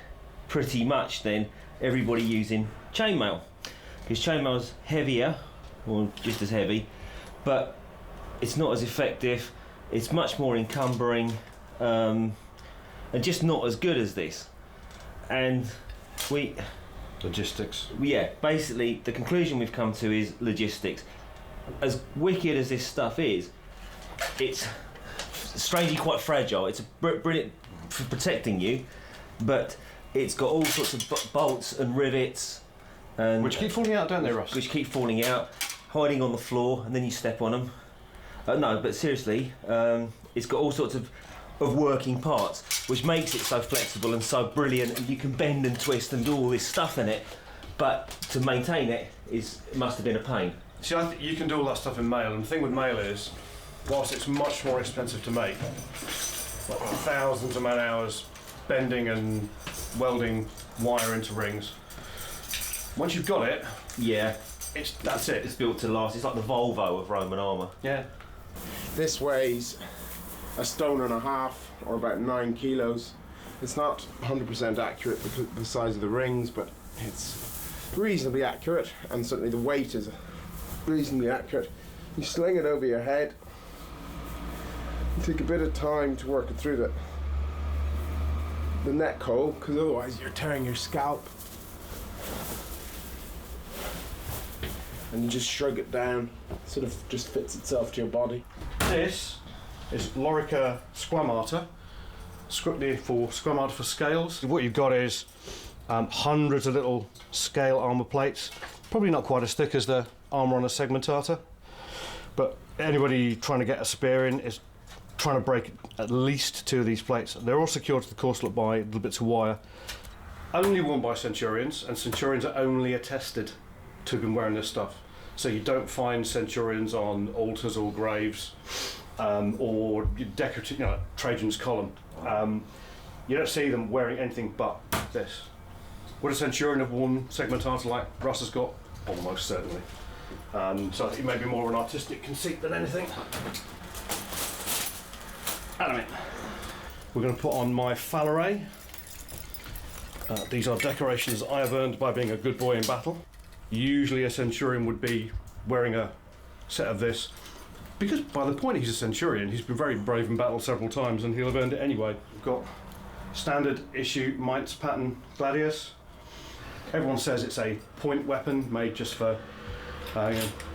pretty much then everybody using chainmail. His chainmail's heavier, or just as heavy, but it's not as effective. It's much more encumbering, and just not as good as this. And Logistics. yeah, basically the conclusion we've come to is logistics. As wicked as this stuff is, it's strangely quite fragile. It's brilliant for protecting you, but it's got all sorts of bolts and rivets, and Which keep falling out, don't they, Russ? which keep falling out, hiding on the floor, and then you step on them. No, but seriously, it's got all sorts of working parts, which makes it so flexible and so brilliant, and you can bend and twist and do all this stuff in it, but to maintain it must have been a pain. See, I think you can do all that stuff in mail, and the thing with mail is, whilst it's much more expensive to make, like thousands of man-hours bending and welding wire into rings, once you've got it, Yeah, that's it. it's built to last. It's like the Volvo of Roman armour. Yeah. This weighs a stone and a half, or about 9 kilos. It's not 100% accurate because of the size of the rings, but it's reasonably accurate, and certainly the weight is reasonably accurate. You sling it over your head. You take a bit of time to work it through the neck hole, because otherwise you're tearing your scalp. And you just shrug it down, sort of just fits itself to your body. This is Lorica squamata, squamata for scales. What you've got is hundreds of little scale armour plates, probably not quite as thick as the armour on a segmentata, but anybody trying to get a spear in is trying to break at least 2 of these plates. They're all secured to the corselet by little bits of wire. Only worn by centurions, and centurions are only attested to have been wearing this stuff. So you don't find centurions on altars or graves, or decorative, Trajan's column. You don't see them wearing anything but this. Would a centurion have worn segmentata like Russ has got? Almost certainly. So I think maybe more of an artistic conceit than anything. Anyway, we're going to put on my falere. These are decorations I have earned by being a good boy in battle. Usually a centurion would be wearing a set of this, because by the point he's a centurion, he's been very brave in battle several times and he'll have earned it anyway. We've got standard issue Mainz pattern gladius. Everyone says it's a point weapon made just for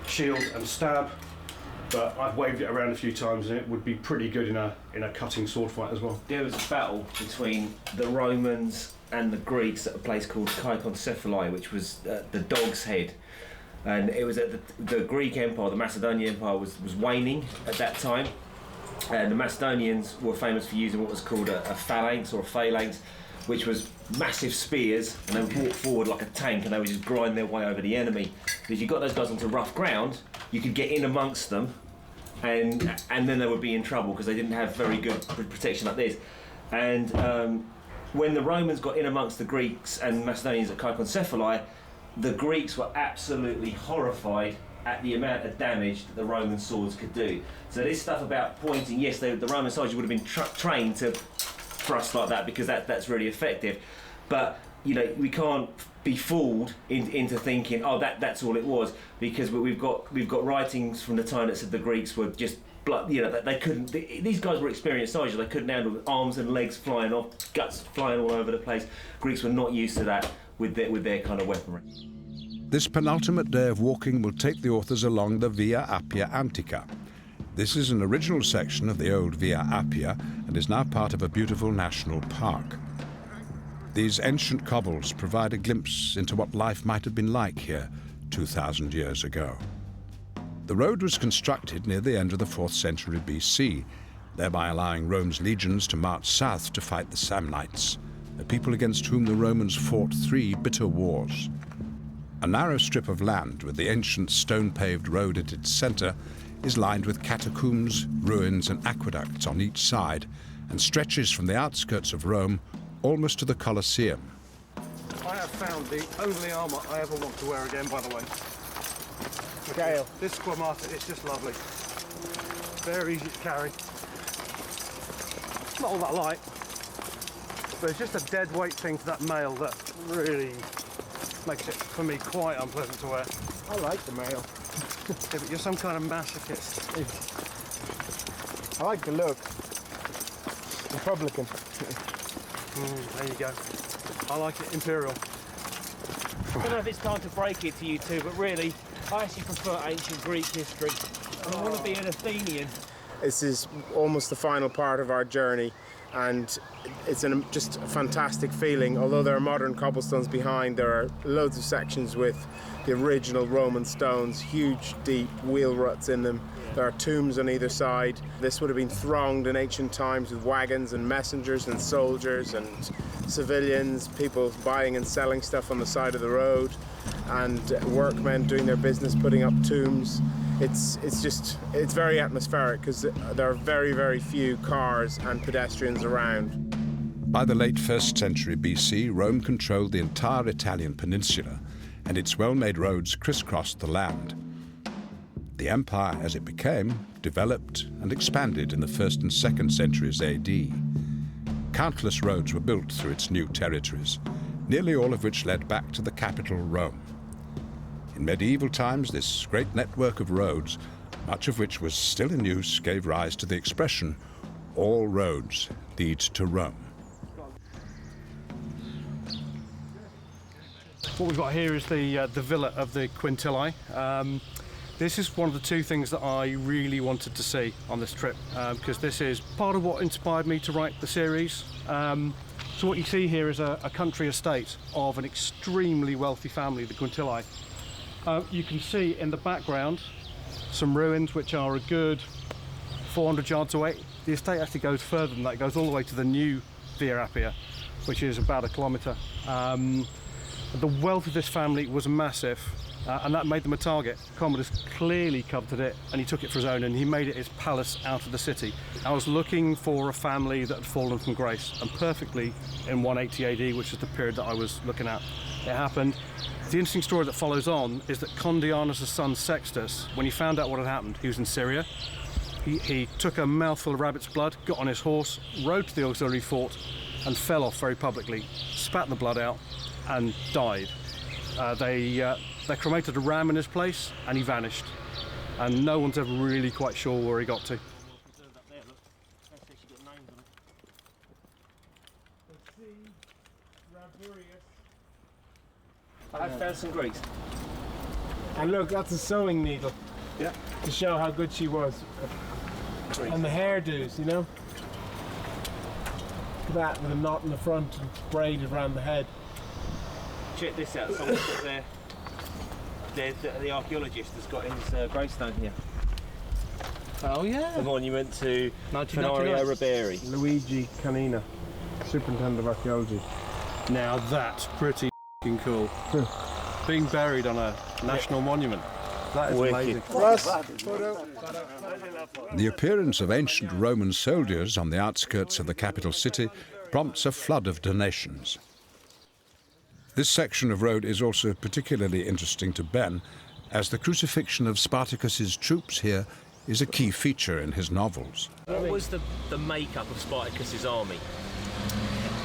shield and stab, but I've waved it around a few times and it would be pretty good in a cutting sword fight as well. There was a battle between the Romans and the Greeks at a place called Caesarea, which was the Dog's Head, and it was at the Greek Empire, the Macedonian Empire was waning at that time, and the Macedonians were famous for using what was called a phalanx or a phalanx, which was massive spears, and they would walk forward like a tank, and they would just grind their way over the enemy. But if you got those guys onto rough ground, you could get in amongst them, and then they would be in trouble because they didn't have very good protection like this. And when the Romans got in amongst the Greeks and Macedonians at Caesarea, the Greeks were absolutely horrified at the amount of damage that the Roman swords could do. So this stuff about pointing, yes, the Roman soldiers would have been trained to thrust like that because that's really effective, but we can't be fooled into thinking, oh, that's all it was, because we've got writings from the time that said the Greeks were just they couldn't. These guys were experienced soldiers. They couldn't handle arms and legs flying off, guts flying all over the place. Greeks were not used to that with their kind of weaponry. This penultimate day of walking will take the authors along the Via Appia Antica. This is an original section of the old Via Appia and is now part of a beautiful national park. These ancient cobbles provide a glimpse into what life might have been like here 2,000 years ago. The road was constructed near the end of the 4th century BC, thereby allowing Rome's legions to march south to fight the Samnites, a people against whom the Romans fought 3 bitter wars. A narrow strip of land with the ancient stone-paved road at its center is lined with catacombs, ruins and aqueducts on each side, and stretches from the outskirts of Rome almost to the Coliseum. I have found the only armour I ever want to wear again, by the way. Scale. This squamata is just lovely. Very easy to carry. Not all that light, but it's just a dead weight thing to that mail that really makes it, for me, quite unpleasant to wear. I like the mail. Yeah, but you're some kind of masochist. I like the look. Republican. There you go. I like it imperial. I don't know if it's time to break it to you two, but really, I actually prefer ancient Greek history. I want to be an Athenian. This is almost the final part of our journey, and it's just a fantastic feeling. Although there are modern cobblestones behind, there are loads of sections with the original Roman stones, huge, deep wheel ruts in them. There are tombs on either side. This would have been thronged in ancient times with wagons and messengers and soldiers and civilians, people buying and selling stuff on the side of the road, and workmen doing their business, putting up tombs. It's very atmospheric because there are very, very few cars and pedestrians around. By the late 1st century BC, Rome controlled the entire Italian peninsula, and its well-made roads crisscrossed the land. The empire, as it became, developed and expanded in the 1st and 2nd centuries AD. Countless roads were built through its new territories, nearly all of which led back to the capital, Rome. In medieval times, this great network of roads, much of which was still in use, gave rise to the expression, "All roads lead to Rome." What we've got here is the villa of the Quintillae. This is one of the two things that I really wanted to see on this trip, because this is part of what inspired me to write the series. So what you see here is a country estate of an extremely wealthy family, the Quintillae. You can see in the background some ruins which are a good 400 yards away. The estate actually goes further than that. It goes all the way to the new Via Appia, which is about 1 kilometre. The wealth of this family was massive, and that made them a target. Commodus clearly coveted it, and he took it for his own, and he made it his palace out of the city. I was looking for a family that had fallen from grace, and perfectly in 180 AD, which is the period that I was looking at, it happened. The interesting story that follows on is that Condianus' son Sextus, when he found out what had happened, he was in Syria. He took a mouthful of rabbit's blood, got on his horse, rode to the auxiliary fort, and fell off very publicly, spat the blood out, and died. They cremated a ram in his place, and he vanished. And no one's ever really quite sure where he got to. I found some Greeks. And look, that's a sewing needle. Yeah. To show how good she was. And the hairdos, you know? Look at that, with a knot in the front and braided around the head. Check this out. Someone's got the archaeologist has got his gravestone here. Oh yeah. The monument to 1999. Fenorio Riberi. Luigi Canina, Superintendent of Archaeology. Now that's pretty f***ing cool. Being buried on a national monument. That is amazing. Russ, The appearance of ancient Roman soldiers on the outskirts of the capital city prompts a flood of donations. This section of road is also particularly interesting to Ben, as the crucifixion of Spartacus's troops here is a key feature in his novels. What was the makeup of Spartacus's army?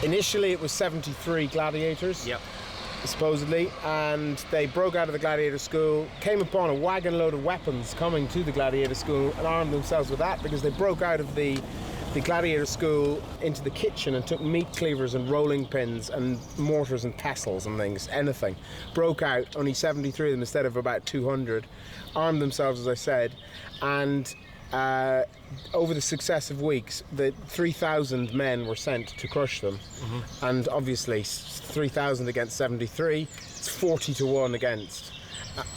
initially it was 73 gladiators. Yep. Supposedly, and they broke out of the gladiator school, came upon a wagon load of weapons coming to the gladiator school and armed themselves with that, because they broke out of the gladiator school into the kitchen and took meat cleavers and rolling pins and mortars and pestles and things, anything. Broke out, only 73 of them instead of about 200, armed themselves, as I said, and over the successive weeks, the 3,000 men were sent to crush them. Mm-hmm. And obviously 3,000 against 73, it's 40 to 1 against.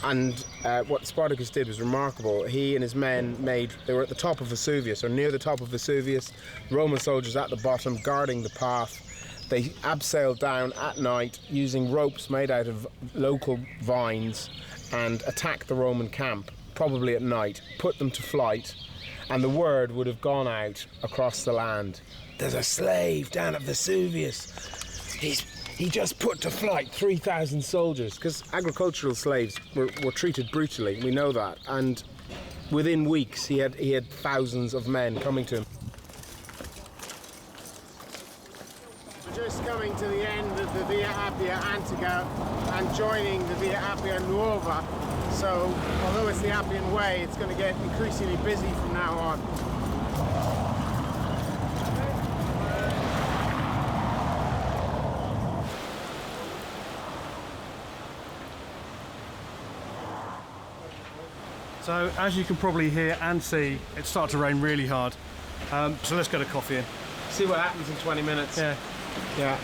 And what Spartacus did was remarkable. He and his men they were at the top of Vesuvius, or near the top of Vesuvius, Roman soldiers at the bottom guarding the path. They abseiled down at night using ropes made out of local vines and attacked the Roman camp, probably at night, put them to flight, and the word would have gone out across the land. There's a slave down at Vesuvius. He just put to flight 3,000 soldiers, because agricultural slaves were treated brutally, we know that, and within weeks he had thousands of men coming to him. just coming to the end of the Via Appia Antica and joining the Via Appia Nuova. So, although it's the Appian Way, it's going to get increasingly busy from now on. So, as you can probably hear and see, it's started to rain really hard. So let's get a coffee in. See what happens in 20 minutes. Yeah. Yeah.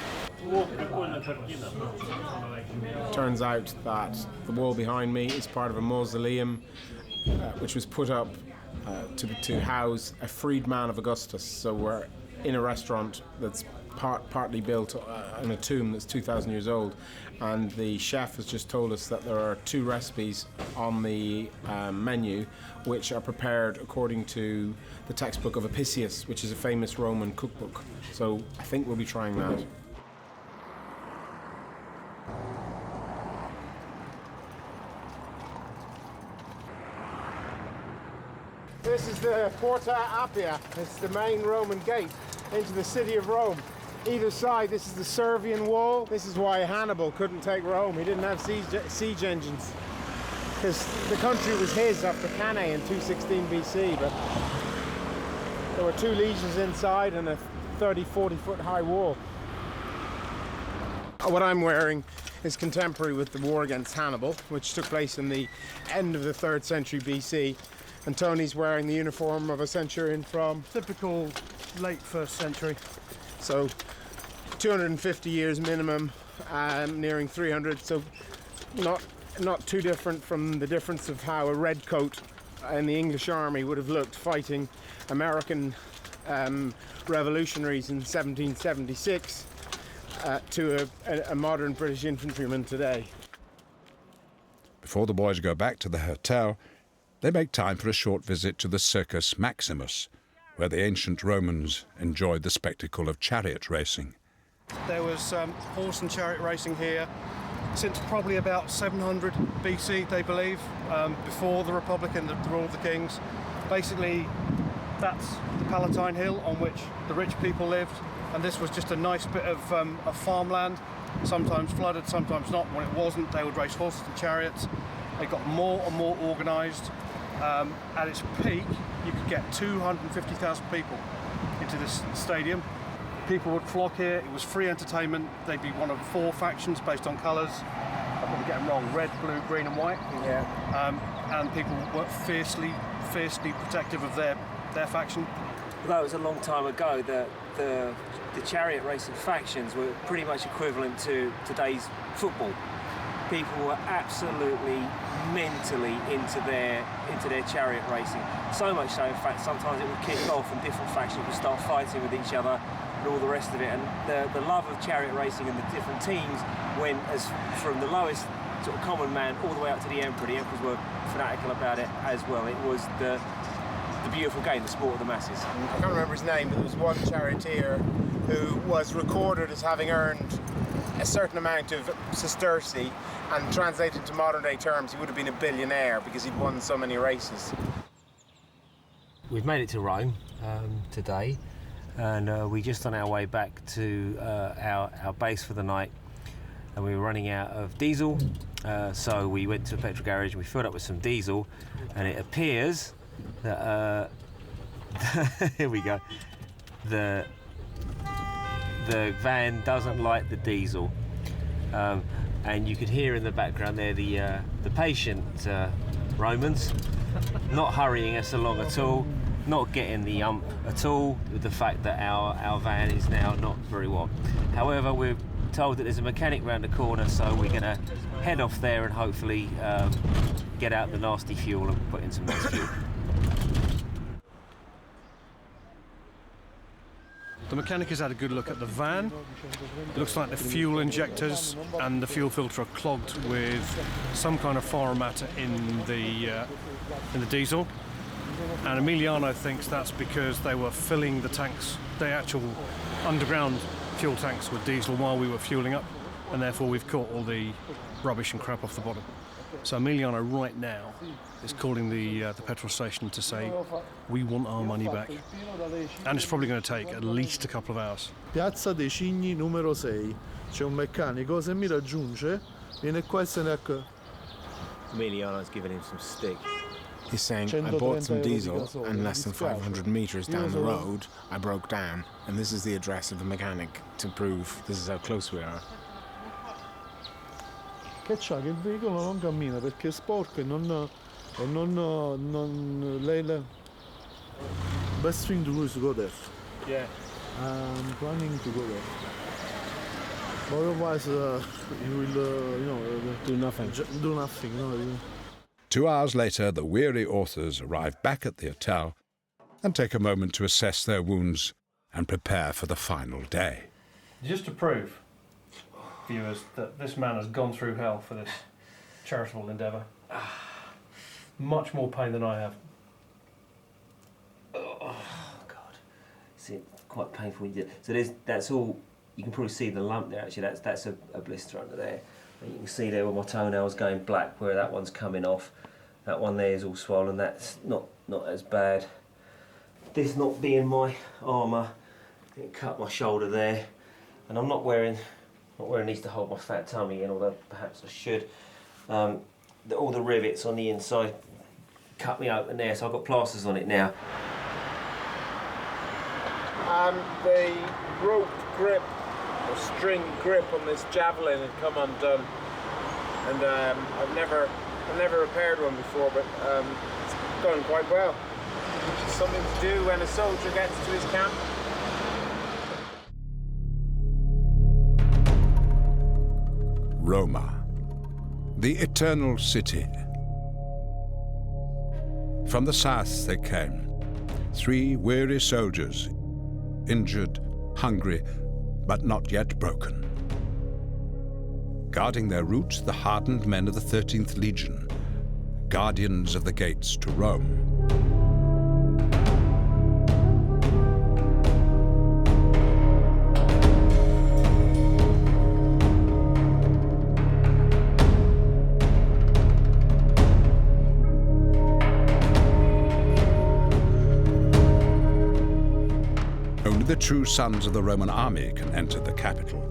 Turns out that the wall behind me is part of a mausoleum which was put up to house a freedman of Augustus. So we're in a restaurant that's partly built in a tomb that's 2,000 years old, and the chef has just told us that there are 2 recipes on the menu which are prepared according to the textbook of Apicius, which is a famous Roman cookbook. So I think we'll be trying that. This is the Porta Appia. It's the main Roman gate into the city of Rome. Either side, this is the Servian wall. This is why Hannibal couldn't take Rome. He didn't have siege engines, because the country was his after Cannae in 216 BC, but there were 2 legions inside and a 30-40 foot high wall. What I'm wearing is contemporary with the war against Hannibal, which took place in the end of the 3rd century BC. And Tony's wearing the uniform of a centurion from Typical late 1st century. So 250 years minimum, nearing 300. So not too different from the difference of how a red coat in the English army would have looked fighting American revolutionaries in 1776 to a modern British infantryman today. Before the boys go back to the hotel, they make time for a short visit to the Circus Maximus, where the ancient Romans enjoyed the spectacle of chariot racing. There was horse and chariot racing here since probably about 700 BC, they believe, before the Republic and the rule of the kings. Basically, that's the Palatine Hill on which the rich people lived, and this was just a nice bit of farmland, sometimes flooded, sometimes not. When it wasn't, they would race horses and chariots. They got more and more organised. At its peak, you could get 250,000 people into this stadium. People would flock here. It was free entertainment. They'd be one of 4 factions based on colours. I probably get them wrong: red, blue, green, and white. Yeah. And people were fiercely protective of their faction. Although it was a long time ago, the chariot racing factions were pretty much equivalent to today's football. People were absolutely mentally into their chariot racing. So much so, in fact, sometimes it would kick off and different factions would start fighting with each other and all the rest of it. And the love of chariot racing and the different teams went as from the lowest sort of common man all the way up to the emperor. The emperors were fanatical about it as well. It was the beautiful game, the sport of the masses. I can't remember his name, but there was one charioteer who was recorded as having earned a certain amount of sesterce, and translated to modern day terms, he would have been a billionaire because he'd won so many races. We've made it to Rome today, and we're just on our way back to our base for the night, and we were running out of diesel, so we went to a petrol garage and we filled up with some diesel, and it appears that here we go, the van doesn't like the diesel, and you could hear in the background there the patient Romans not hurrying us along at all, not getting the ump at all with the fact that our van is now not very well. However, we're told that there's a mechanic round the corner, so we're going to head off there and hopefully get out the nasty fuel and put in some nice fuel. The mechanic has had a good look at the van. It looks like the fuel injectors and the fuel filter are clogged with some kind of foreign matter in the diesel. And Emiliano thinks that's because they were filling the tanks, the actual underground fuel tanks, with diesel while we were fueling up, and therefore we've caught all the rubbish and crap off the bottom. So Emiliano right now is calling the petrol station to say, we want our money back. And it's probably going to take at least a couple of hours. Piazza dei Cigni numero 6. C'è un meccanico, se mi raggiunge, viene qua e se ne accorge. Emiliano's giving him some stick. He's saying, I bought some diesel, and less than 500 metres down the road, I broke down, and this is the address of the mechanic to prove this is how close we are. Che c'ha? Che il veicolo non cammina perché è sporco e non lei. Best thing to do is to go there. Yeah. I'm planning to go there. But otherwise, you will, Do nothing. Do nothing. No. 2 hours later, the weary authors arrive back at the hotel and take a moment to assess their wounds and prepare for the final day. Just to prove, viewers, that this man has gone through hell for this charitable endeavour. Much more pain than I have. Oh God, it's quite painful. So that's all. You can probably see the lump there. Actually, that's a blister under there. And you can see there where my toenail's going black, where that one's coming off. That one there is all swollen. That's not as bad. This not being my armour, it cut my shoulder there, and I'm not wearing these to hold my fat tummy in, although perhaps I should. All the rivets on the inside cut me open there, so I've got plasters on it now. The rope grip, or string grip on this javelin had come undone, and I've never repaired one before, but it's going quite well. It's something to do when a soldier gets to his camp. Roma, the eternal city. From the south they came, 3 weary soldiers, injured, hungry, but not yet broken. Guarding their route, the hardened men of the 13th Legion, guardians of the gates to Rome. Only the true sons of the Roman army can enter the capital.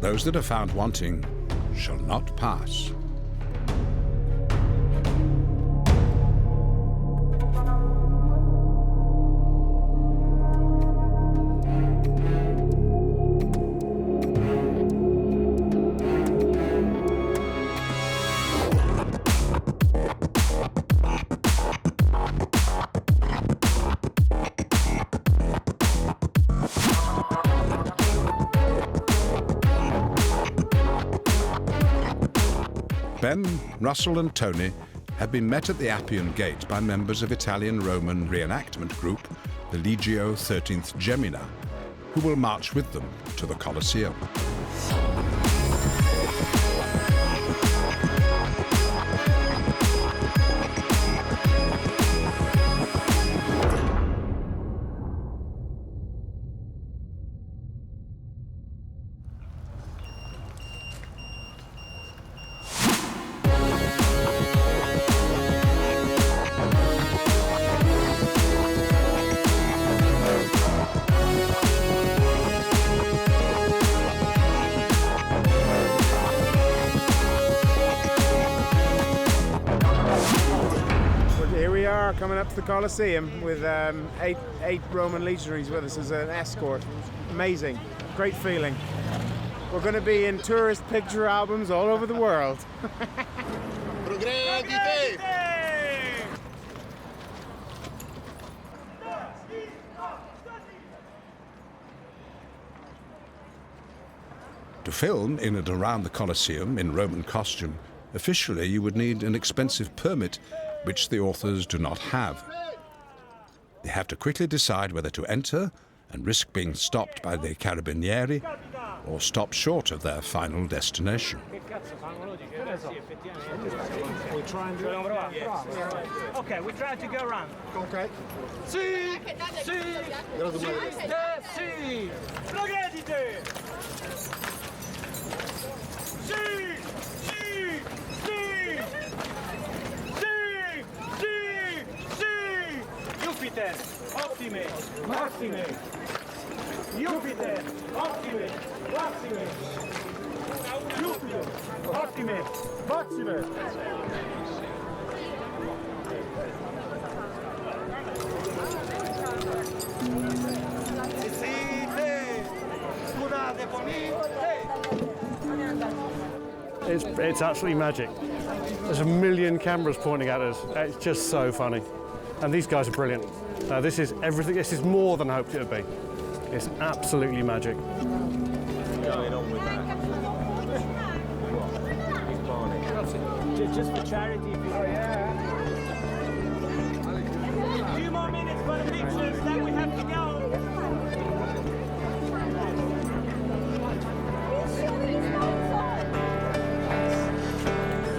Those that are found wanting shall not pass. Ben, Russell and Tony have been met at the Appian Gate by members of Italian-Roman reenactment group, the Legio 13th Gemina, who will march with them to the Coliseum. Coming up to the Coliseum with eight Roman legionaries with us as an escort. Amazing, great feeling. We're going to be in tourist picture albums all over the world. To film in and around the Coliseum in Roman costume, officially you would need an expensive permit, which the authors do not have. They have to quickly decide whether to enter and risk being stopped by the Carabinieri or stop short of their final destination. We try and do it. Okay, we try to go around. Okay. Sì, sì, sì, progredite. Sì, sì. Maxime! Jupiter! Optime! Maxime! Jupiter! Optime! Maxime! It's absolutely magic. There's a million cameras pointing at us. It's just so funny. And these guys are brilliant. This is everything. This is more than I hoped it would be. It's absolutely magic. Going on with that. Just for charity. A few more minutes for the pictures, then we have to go.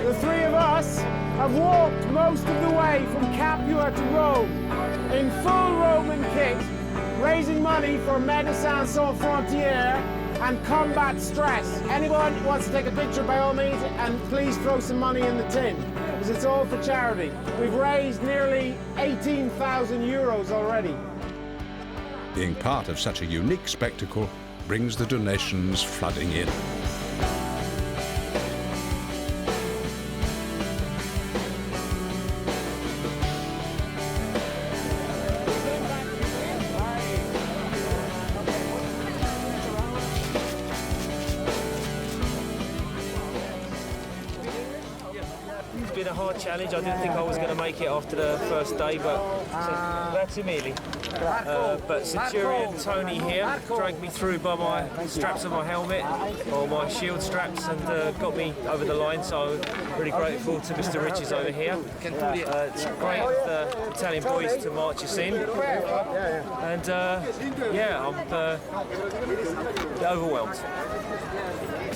The three of us have walked most of the way from Capua to Rome in full Roman kit, raising money for Medecins Sans Frontières and combat stress. Anyone who wants to take a picture, by all means, and please throw some money in the tin, because it's all for charity. We've raised nearly 18,000 euros already. Being part of such a unique spectacle brings the donations flooding in. It's been a hard challenge. I didn't think I was going to make it after the first day, but that's Emily. But Centurion Tony here dragged me through by my straps of my helmet, or my shield straps, and got me over the line. So really grateful to Mr. Richards over here. It's great of the Italian boys to march us in, and yeah, I'm overwhelmed.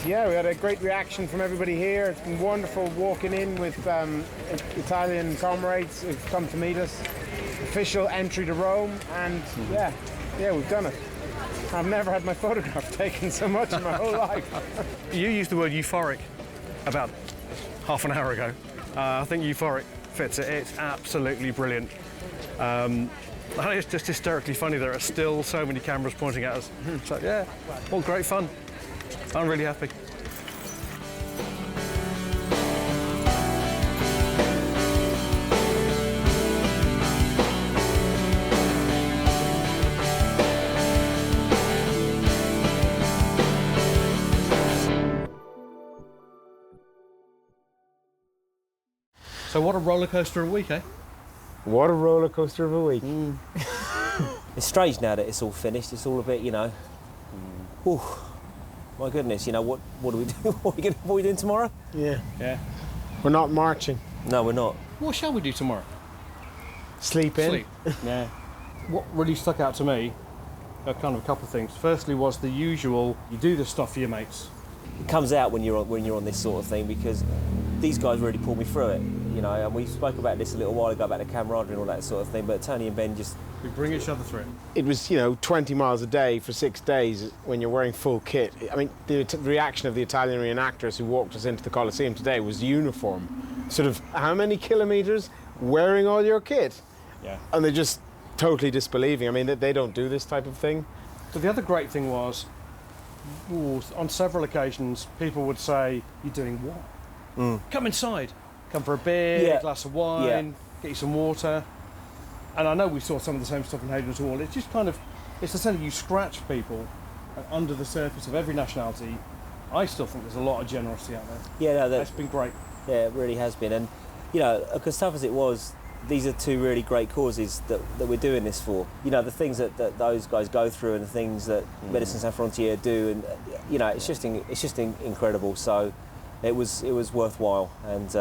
Yeah, we had a great reaction from everybody here. It's been wonderful walking in with Italian comrades who've come to meet us. Official entry to Rome, and yeah, we've done it. I've never had my photograph taken so much in my whole life. You used the word euphoric about half an hour ago. I think euphoric fits it. It's absolutely brilliant. I think it's just hysterically funny there are still so many cameras pointing at us. So yeah, all great fun. I'm really happy. So what a roller coaster of a week, eh? What a roller coaster of a week. It's strange now that it's all finished. It's all a bit, you know. Ooh, my goodness, you know what do we do? What are we doing tomorrow? Yeah. We're not marching. No, we're not. What shall we do tomorrow? Sleep in. Sleep. Yeah. What really stuck out to me, kind of a couple of things. Firstly was the usual, you do this stuff for your mates. It comes out when you're on this sort of thing, because these guys really pulled me through it, you know, and we spoke about this a little while ago about the camaraderie and all that sort of thing, but Tony and Ben just... We bring each other through it. It was, 20 miles a day for 6 days when you're wearing full kit. I mean, the reaction of the Italian reenactors who walked us into the Coliseum today was uniform. Sort of, how many kilometres wearing all your kit? Yeah. And they're just totally disbelieving. I mean, they don't do this type of thing. But the other great thing was, on several occasions, people would say, "You're doing what? Come inside. Come for a beer, a glass of wine, get you some water." And I know we saw some of the same stuff in Hadrian's Wall. It's just it's essentially you scratch people under the surface of every nationality. I still think there's a lot of generosity out there. Yeah, no, that's been great. Yeah, it really has been. And, as tough as it was, these are two really great causes that we're doing this for. The things that those guys go through and the things that Medecins Sans Frontières do, and it's just incredible. So it was worthwhile, and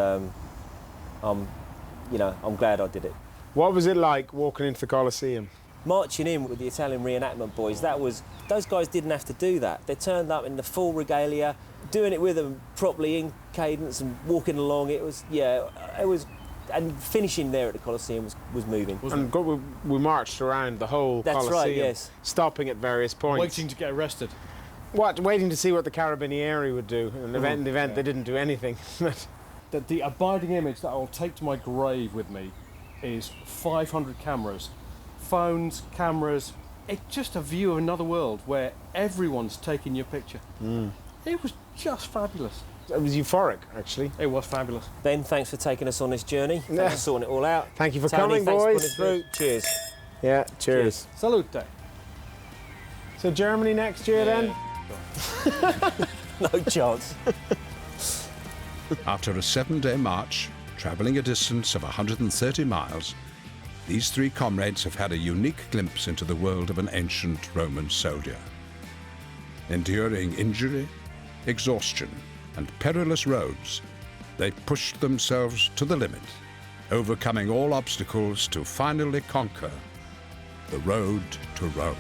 I'm glad I did it. What was it like walking into the Coliseum? Marching in with the Italian reenactment boys, those guys didn't have to do that. They turned up in the full regalia, doing it with them properly in cadence and walking along. It was, and finishing there at the Coliseum was moving. And we marched around the whole Coliseum. That's right, yes. Stopping at various points. Waiting to get arrested. Waiting to see what the Carabinieri would do. In the event they didn't do anything. The abiding image that I'll take to my grave with me is 500 cameras. Phones, cameras, it's just a view of another world where everyone's taking your picture. It was just fabulous. It was euphoric, actually. It was fabulous. Ben, thanks for taking us on this journey. Thanks for sorting it all out. Thank you for Tony, coming, thanks for boys. putting it through. Cheers. Yeah, cheers. Salute. So Germany next year then? No chance. After a 7-day march, travelling a distance of 130 miles, these three comrades have had a unique glimpse into the world of an ancient Roman soldier. Enduring injury, exhaustion, and perilous roads, they pushed themselves to the limit, overcoming all obstacles to finally conquer the road to Rome.